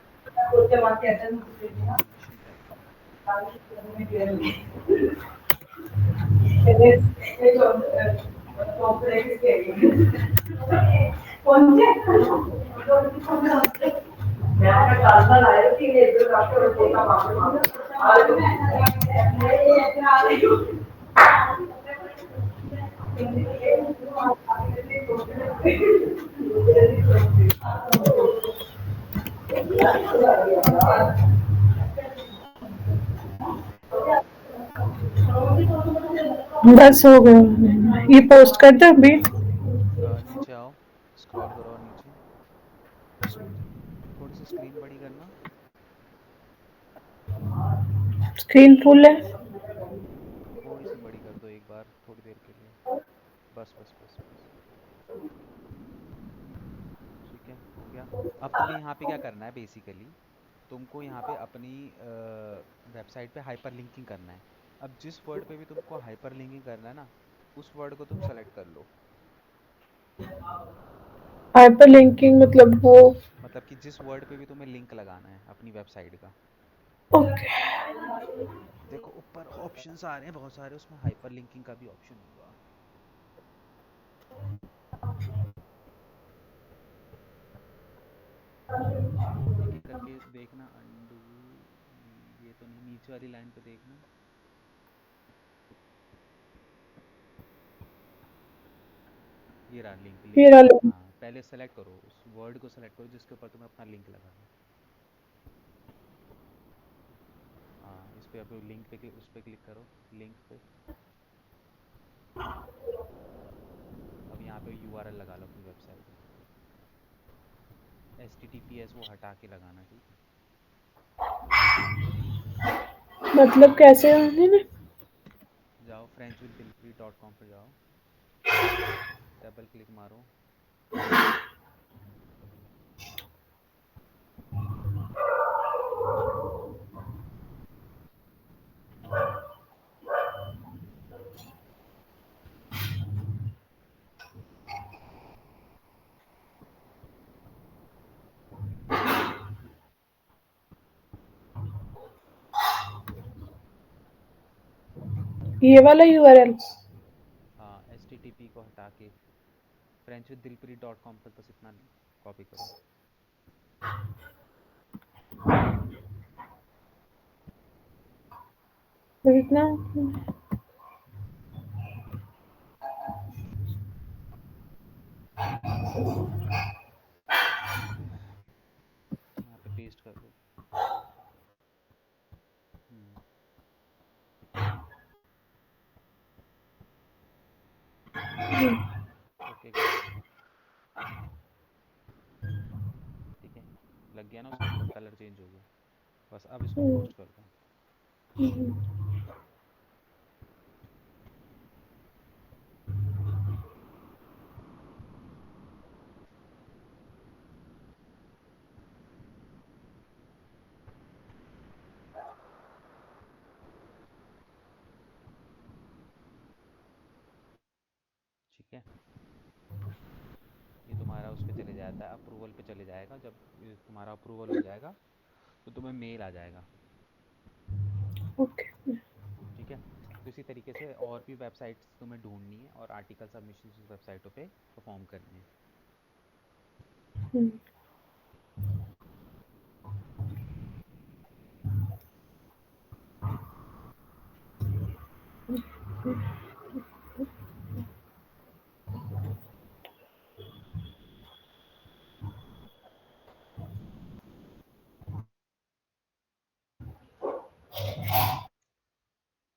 कंप्लीशन टाइप का। बस हो गया, ये पोस्ट कर दो अभी। नीचे आओ, स्क्रॉल करो और नीचे थोड़ी सी स्क्रीन बड़ी करना। स्क्रीन फुल है। थोड़ी सी बड़ी कर दो एक बार, थोड़ी देर के लिए। बस बस बस बस। ठीक है, हो गया। अब तुम्हें यहाँ पे क्या करना है बेसिकली, तुमको यहाँ पे अपनी वेबसाइट पे हाइपर लिंकिंग करना है। अब जिस वर्ड पे भी तुमको हाइपर लिंकिंग करना है ना, उस वर्ड को तुम सेलेक्ट कर लो। हाइपर लिंकिंग मतलब वो? मतलब कि जिस वर्ड पे भी तुम्हें लिंक लगाना है अपनी वेबसाइट का। ओके। देखो ऊपर ऑप्शंस आ रहे हैं बहुत सारे, उसमें हाइपर लिंकिंग का भी ऑप्शन होगा। एक एक करके देखना। अंडू, नहीं ये तो नहीं, नीचे वाली लाइन पे देखना। ये रहा लिंक, ये लिंक। वाला। हाँ पहले सेलेक्ट करो, उस वर्ड को सेलेक्ट करो जिसके ऊपर तुम्हें अपना लिंक लगाना है। हाँ इस पे अब लिंक पे उस पे क्लिक करो, लिंक पे। अब यहाँ पे यूआरएल लगा लो अपनी वेबसाइट का। HTTPS वो हटा के लगाना, ठीक है। मतलब कैसे आने में? जाओ frenchwithdiljpreet.com पे जाओ, डबल क्लिक मारो। ये वाला यूआरएल? हाँ, HTTP को हटा के frenchwithdiलप्रीत.com पर बस इतना कॉपी करो। बस इतना? यहाँ पे पेस्ट कर दो। ओके कर दो। ठीक है, लग गया ना उसके ऊपर, कलर चेंज हो गया। बस अब इसको पोस्ट कर दो। ठीक है, ये तुम्हारा उस पर चले जाता है, अप्रूवल पे चले जाएगा। जब ये तुम्हारा अप्रूवल हो जाएगा तो तुम्हें मेल आ जाएगा। ओके। ठीक है, तो इसी तरीके से और भी वेबसाइट्स तुम्हें ढूंढनी है और आर्टिकल सबमिशन उस वेबसाइटों पे परफॉर्म करनी है।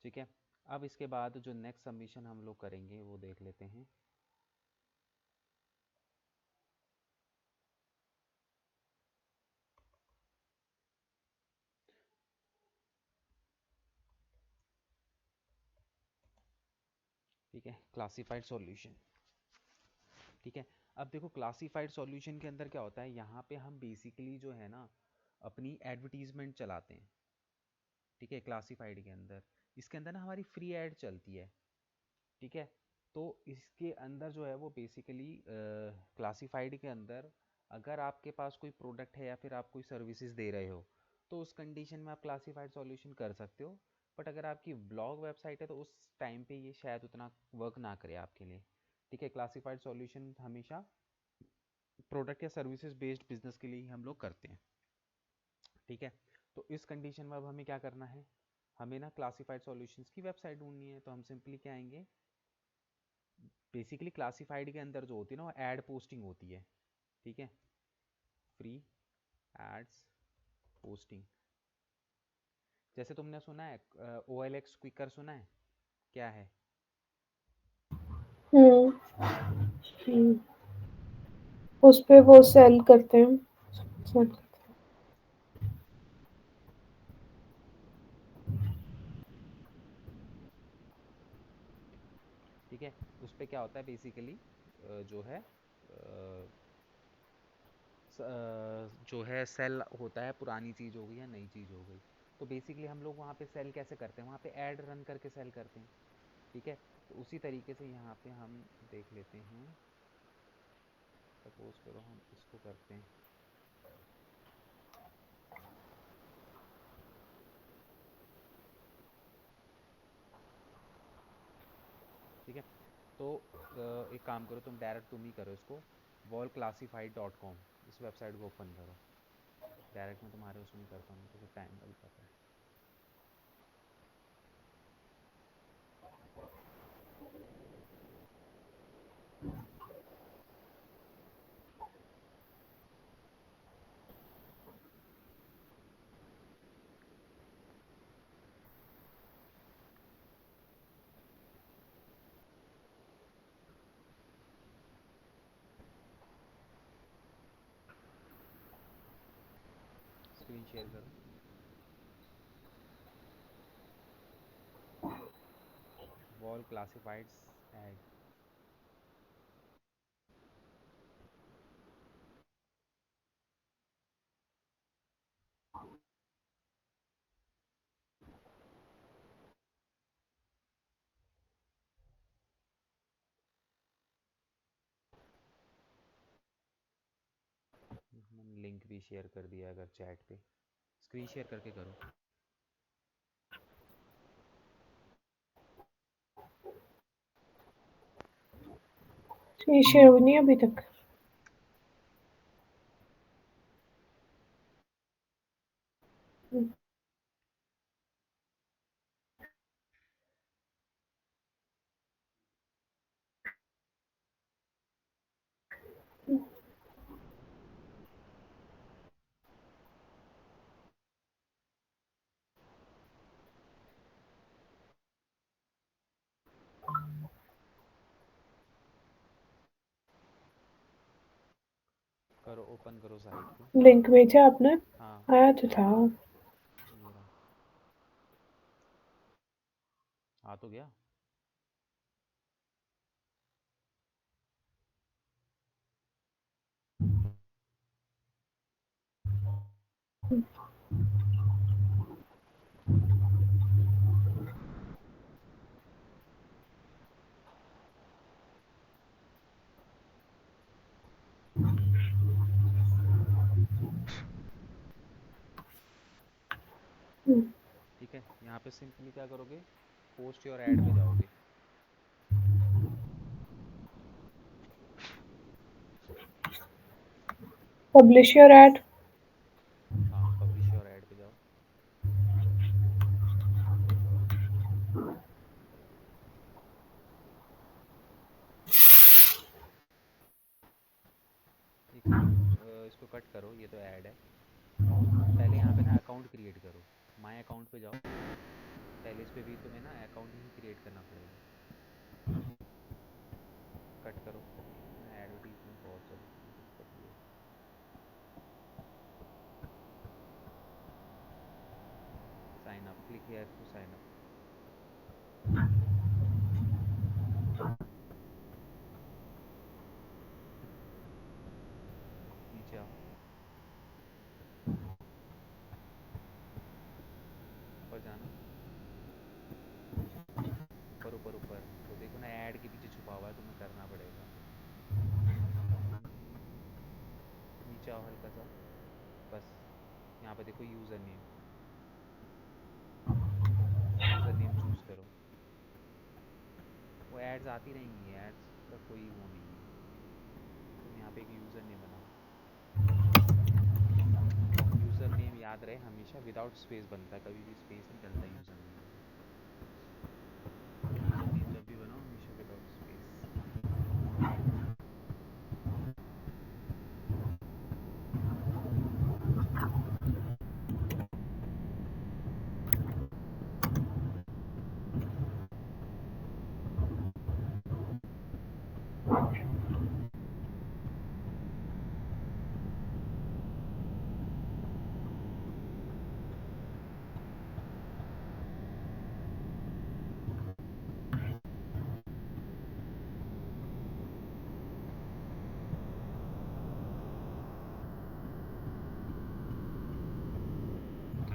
ठीक है, अब इसके बाद जो नेक्स्ट सबमिशन हम लोग करेंगे वो देख लेते हैं। ठीक है, क्लासिफाइड सॉल्यूशन। ठीक है, अब देखो क्लासिफाइड सॉल्यूशन के अंदर क्या होता है, यहाँ पे हम बेसिकली जो है ना अपनी एडवर्टीजमेंट चलाते हैं। ठीक है, क्लासिफाइड के अंदर, इसके अंदर ना हमारी फ्री ऐड चलती है। ठीक है, तो इसके अंदर जो है वो बेसिकली क्लासिफाइड के अंदर अगर आपके पास कोई प्रोडक्ट है या फिर आप कोई सर्विसेज दे रहे हो तो उस कंडीशन में आप क्लासिफाइड सॉल्यूशन कर सकते हो। बट अगर आपकी ब्लॉग वेबसाइट है तो उस टाइम पे ये शायद उतना वर्क ना करे आपके लिए। ठीक है, क्लासिफाइड सॉल्यूशन हमेशा प्रोडक्ट या सर्विसेज बेस्ड बिजनेस के लिए ही हम लोग करते हैं। ठीक है, तो इस कंडीशन में अब हमें क्या करना है, हमें ना क्लासिफाइड सॉल्यूशंस की वेबसाइट ढूंढनी है। तो हम सिंपली क्या आएंगे, बेसिकली क्लासिफाइड के अंदर जो होती है ना वो एड पोस्टिंग होती है। ठीक है, फ्री एड्स पोस्टिंग। जैसे तुमने सुना है OLX क्विकर, सुना है क्या है? हम्म। हम्म। उस पे वो सेल करते हैं। सेल। ठीक है, उस पे क्या होता है बेसिकली, जो है जो है सेल होता है, पुरानी चीज़ हो गई या नई चीज़ हो गई। तो बेसिकली हम लोग वहाँ पे सेल कैसे करते हैं, वहाँ पे ऐड रन करके सेल करते हैं। ठीक है, तो उसी तरीके से यहाँ पे हम देख लेते हैं। सपोज करो हम इसको करते हैं। ठीक है, तो एक काम करो, तुम ही करो इसको, wallclassified.com, इस वेबसाइट को ओपन करो। डायरेक्ट मैं तुम्हारे उसमें ही करता हूँ, नहीं तो फिर टाइम लग जाता है। स्क्रीन शेयर करो। Wall classifieds ad. मैंने लिंक भी शेयर कर दिया अगर चैट पे, स्क्रीन शेयर करके करो। ये शेयर हुई नहीं अभी तक। करो, ओपन करो साइट को। लिंक भेजा आपने? हाँ आया तो था। ये रहा, आ तो गया। ठीक है, यहाँ पे सिंपली क्या करोगे, पोस्ट योर ऐड पे जाओगे। Publish your add. हाँ पब्लिश योर ऐड पे जाओ। ठीक है, एक सेकंड, इसको कट करो, ये तो ऐड है। पहले यहाँ पे ना अकाउंट क्रिएट करो, माय अकाउंट पे जाओ। पहले इस पे भी तुम्हें ना अकाउंट ही क्रिएट करना पड़ेगा। कट करो, ये ना एडवर्टीजमेंट बहुत चलती है, दिक्कत ये है। Sign up, click here to sign up. नीचे आओ, ऊपर जाना, ऊपर ऊपर ऊपर, वो देखो ना ऐड के पीछे छुपा हुआ है, तुम्हें करना पड़ेगा। नीचे आओ हल्का सा, बस यहाँ पे देखो यूज़र नेम चूज़ करो। वो एड्स आती रहेंगी, एड्स का कोई वो नहीं है। तुम यहाँ पे एक यूज़र नेम बनाओ। यूज़र नेम याद रहे हमेशा विदाउट स्पेस बनता है, कभी भी स्पेस नहीं डलता यूज़र नेम में। यूज़र नेम जब भी बनाओ हमेशा विदाउट स्पेस।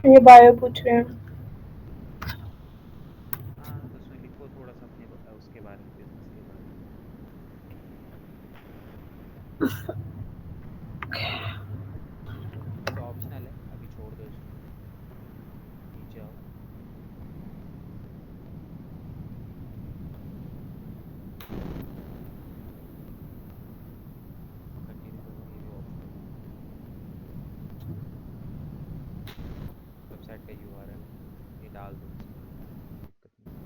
ये बायो पूछ रहे हैं। हाँ तो उसमें लिखो थोड़ा सा अपने उसके बारे में, बिजनेस के बारे में। वैसे ऑप्शनल है, अभी छोड़ दो इसको। नीचे आओ, कंटिन्यू करो, ये भी ऑप्शनल है। वेबसाइट का यूआरएल ये डाल दो इसमें, कोई दिक्कत नहीं।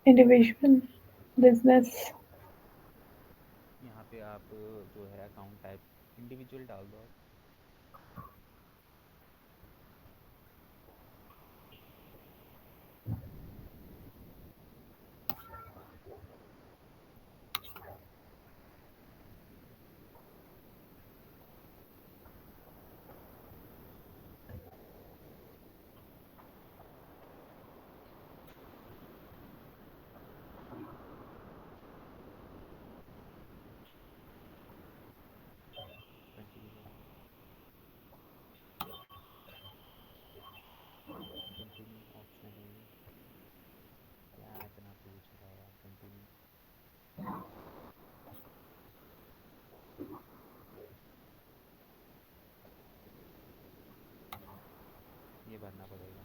Individual, business. यहाँ पे आप जो है अकाउंट टाइप इंडिविजुअल डाल दो आप। भरना पड़ेगा।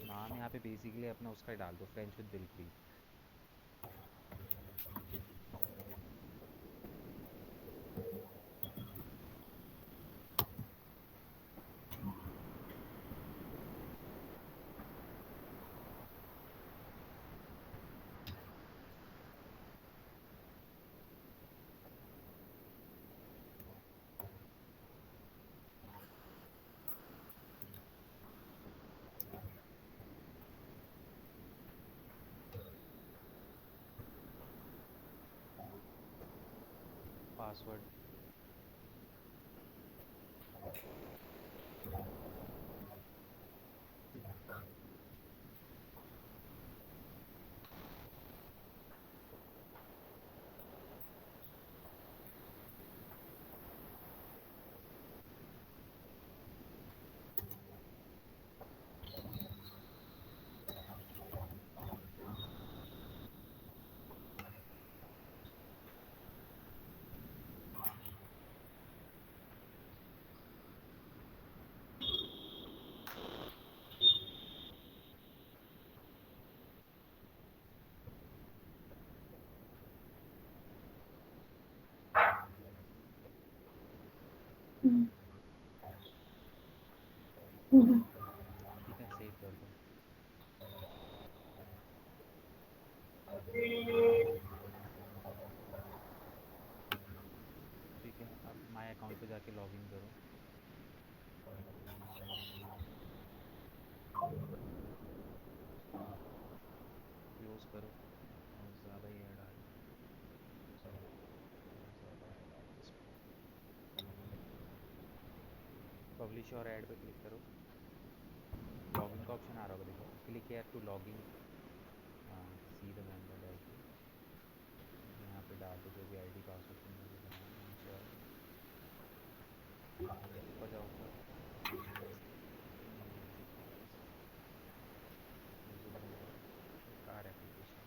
नाम यहाँ पे बेसिकली अपना उसका ही डाल दो, फ्रेंच विद दिलप्रीत। पासवर्ड ठीक है, सेव कर दो। ठीक है, अब माय अकाउंट पे जाके लॉगिन करो, क्लोज करो। और ज़्यादा ही ऐड आ रही है, बहुत ज़्यादा ऐड आ रही है इस पर। पब्लिश और ऐड पे क्लिक करो, लॉगिन का ऑप्शन आ रहा होगा, देखो, click here to login, see the member dashboard. अब यहाँ पे डाल दो जो भी आईडी पासवर्ड तुमने अभी बनाया, नीचे आओ, ऊपर जाओ, ऊपर music files, visible word, car application.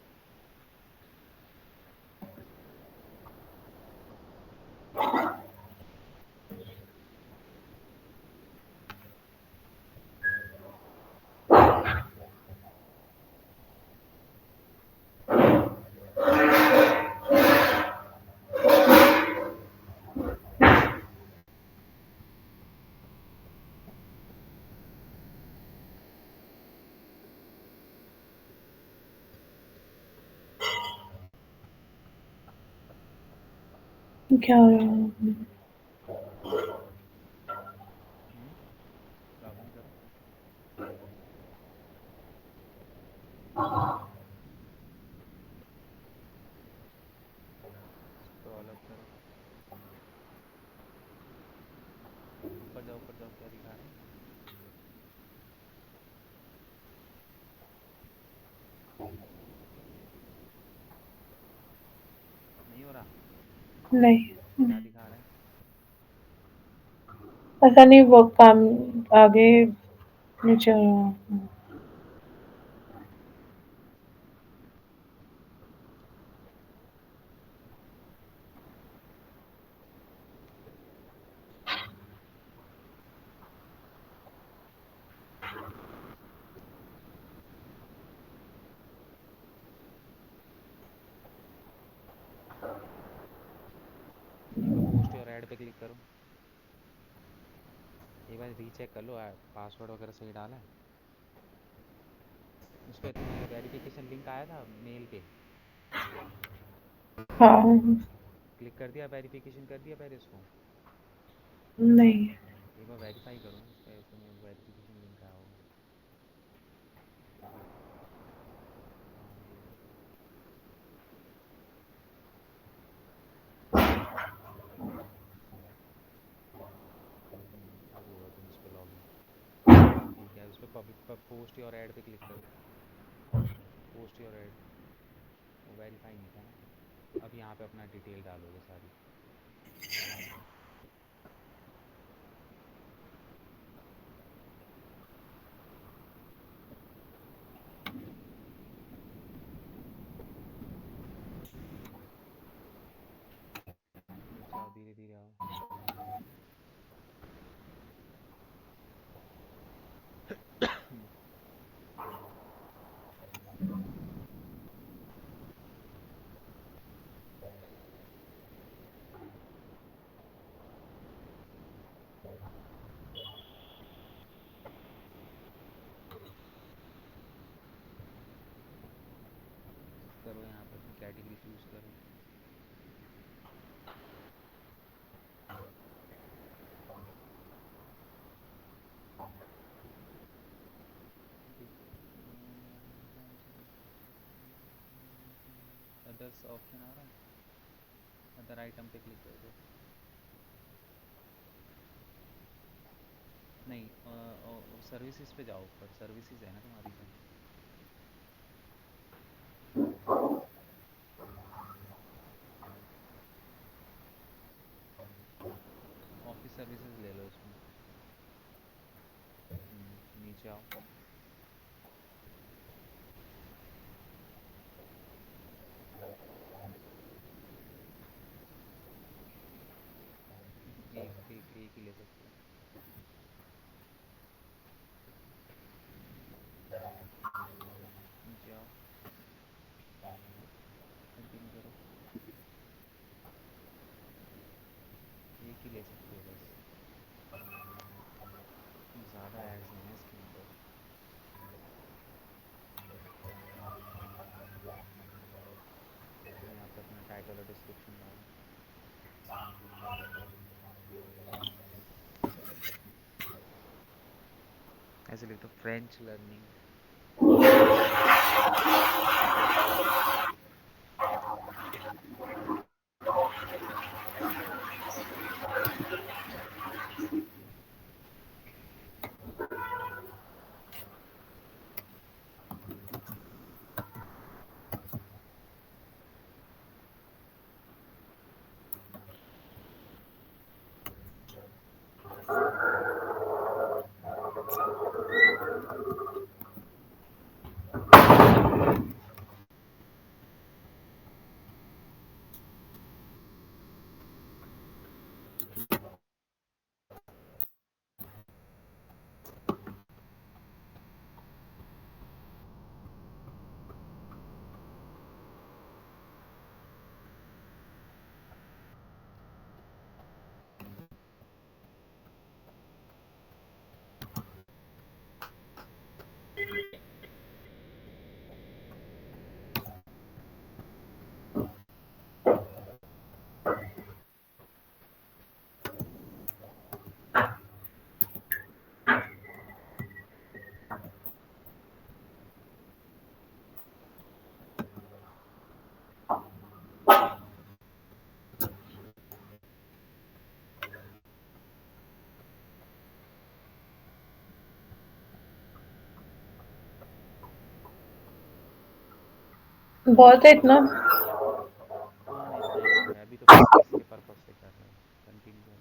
क्या हो रहा है? लॉगिन करो, स्क्रॉल अप करो, ऊपर जाओ, ऊपर जाओ, क्या दिखा रहा है? नहीं हो रहा? नहीं, क्या दिखा रहा है? पता नहीं वो काम आगे नीचे आ रहा है। एक बार पोस्ट और ऐड पे क्लिक करो, एक बार रीचेक कर लो पासवर्ड वगैरह सही डाला है। उस पर तुम्हें वेरिफिकेशन लिंक आया था मेल पे, हाँ, क्लिक कर दिया, वेरिफिकेशन कर दिया पहले उसको? नहीं, एक बार वेरीफाई करो ना, उस पर तुम्हें वेरिफिकेशन लिंक आया होगा। हाँ, ये रहा। अब होगा तुम इस पर लॉगिन। ठीक है, उस पर पोस्ट और ऐड पे क्लिक करो, पोस्ट और ऐड, वो वेरीफाई नहीं था ना। अब यहाँ पे अपना डिटेल डालोगे सारी। नीचे आओ, धीरे धीरे धीरे आओ। करो यहाँ पे अपनी कैटेगरी चूज करो। अदर्स ऑप्शन आ रहा है, अदर आइटम पे क्लिक कर दो। नहीं, सर्विसेज पे जाओ, ऊपर सर्विसेज है ना तुम्हारी तो। ऑफिस सर्विसेज ले लो इसमें। नीचे आओ। एक ही ले सकते हो। नीचे आओ, कंटिन्यू करो। एक ही ले सकते हो बस, ज़्यादा एड्स हैं इसके अंदर। यहाँ पे अपना टाइटल और डिस्क्रिप्शन डालो। ऐसे लिख दो, फ्रेंच लर्निंग। बहुत है इतना। हाँ इतना ही बहुत है, अभी तो प्रैक्टिस के पर्पज से कर रहे हो। कंटिन्यू करो।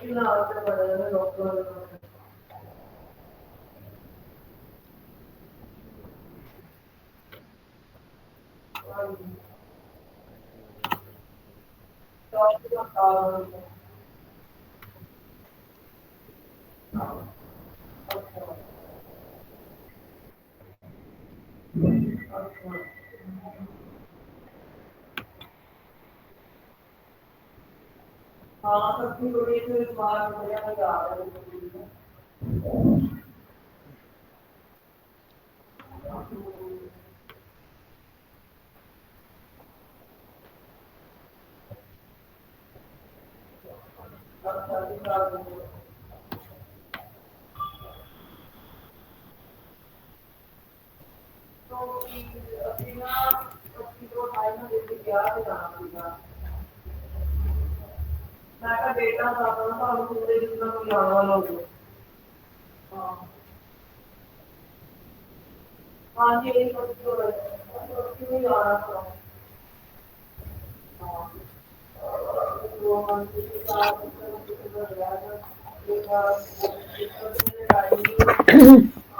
बैटरी वगैरह सब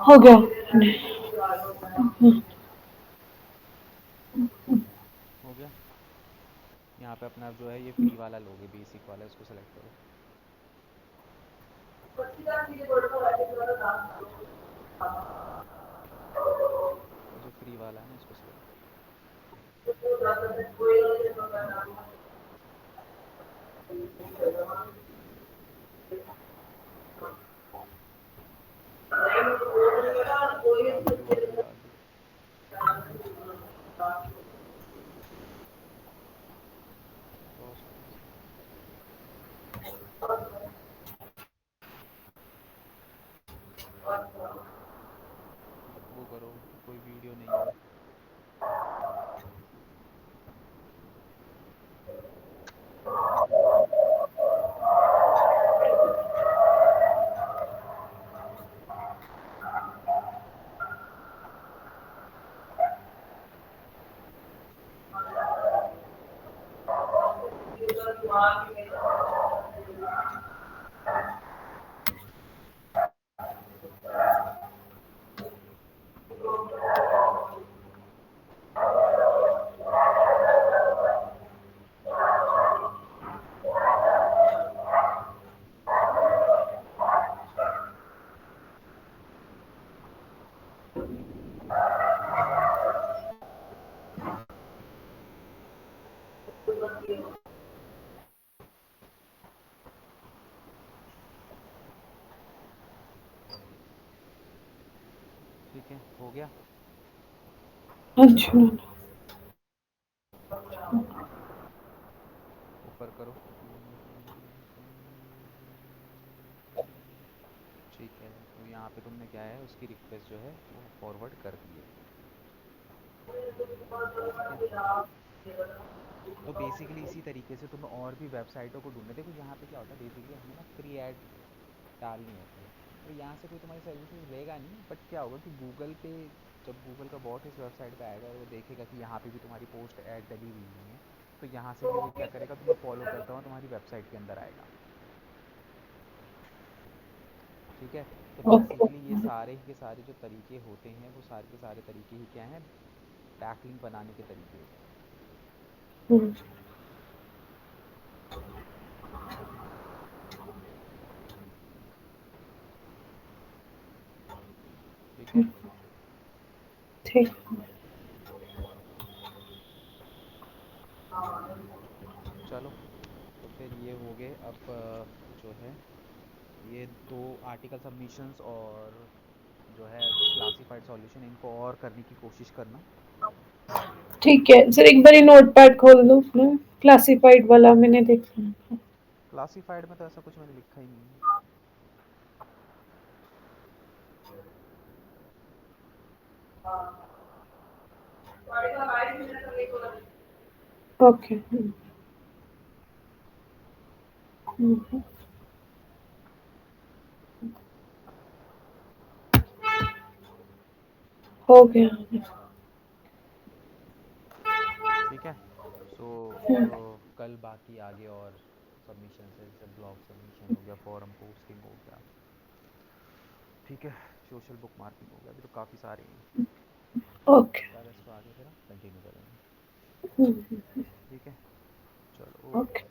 हो गया। हो गया। यहाँ पे अपना जो है ये फ्री वाला लोगे, बेसिक वाला, इसको सेलेक्ट करो। ये जो फ्री वाला है ना, इसको सेलेक्ट करो। प्राइवेसी वार्निंग डाल दो। पॉज करो इसे। वो करो कि कोई वीडियो नहीं हो। ठीक है, हो गया। अच्छा। ऊपर करो। ठीक है, तो यहाँ पे तुमने क्या है, उसकी रिक्वेस्ट जो है वो फॉरवर्ड कर दी है। ठीक है, तो बेसिकली इसी तरीके से तुम्हें और भी वेबसाइटों को ढूंढना। देखो यहाँ पे क्या होता है, बेसिकली हमें ना फ्री ऐड डालनी होती है, तो यहाँ से कोई तुम्हारी सर्विसेज लेगा नहीं, बट क्या होगा कि गूगल पे, जब गूगल का बॉट इस वेबसाइट पे आएगा और वो देखेगा कि यहाँ पे भी तुम्हारी पोस्ट ऐड डली हुई है, तो यहाँ से भी वो क्या करेगा, तुम्हें फॉलो करता हुआ तुम्हारी वेबसाइट के अंदर आएगा। ठीक है, तो ओके। बेसिकली ये सारे के सारे जो तरीके होते हैं, वो सारे के सारे तरीके ही क्या हैं, बैकलिंक बनाने के तरीके होते हैं। ठीक है, ठीक। चलो, तो फिर ये हो गए। अब जो है ये दो आर्टिकल सबमिशंस और जो है क्लासिफाइड सॉल्यूशन, इनको और करने की कोशिश करना। ठीक है सर, एक बार नोटपैड खोल लो अपना, क्लासिफाइड वाला मैंने देखा। क्लासिफाइड में तो ऐसा कुछ मैंने लिखा ही नहीं है। ओके। हो गया। ठीक है, सो कल बाकी आगे और सबमिशन है, जैसे ब्लॉग सबमिशन हो गया, फॉरम पोस्टिंग हो गया, ठीक है, सोशल बुक मार्किंग हो गया, अभी तो काफ़ी सारे हैं। ओके। यार इसको आगे फिर हम कंटिन्यू करेंगे। हम्म, ठीक है, चलो ओके। ओके।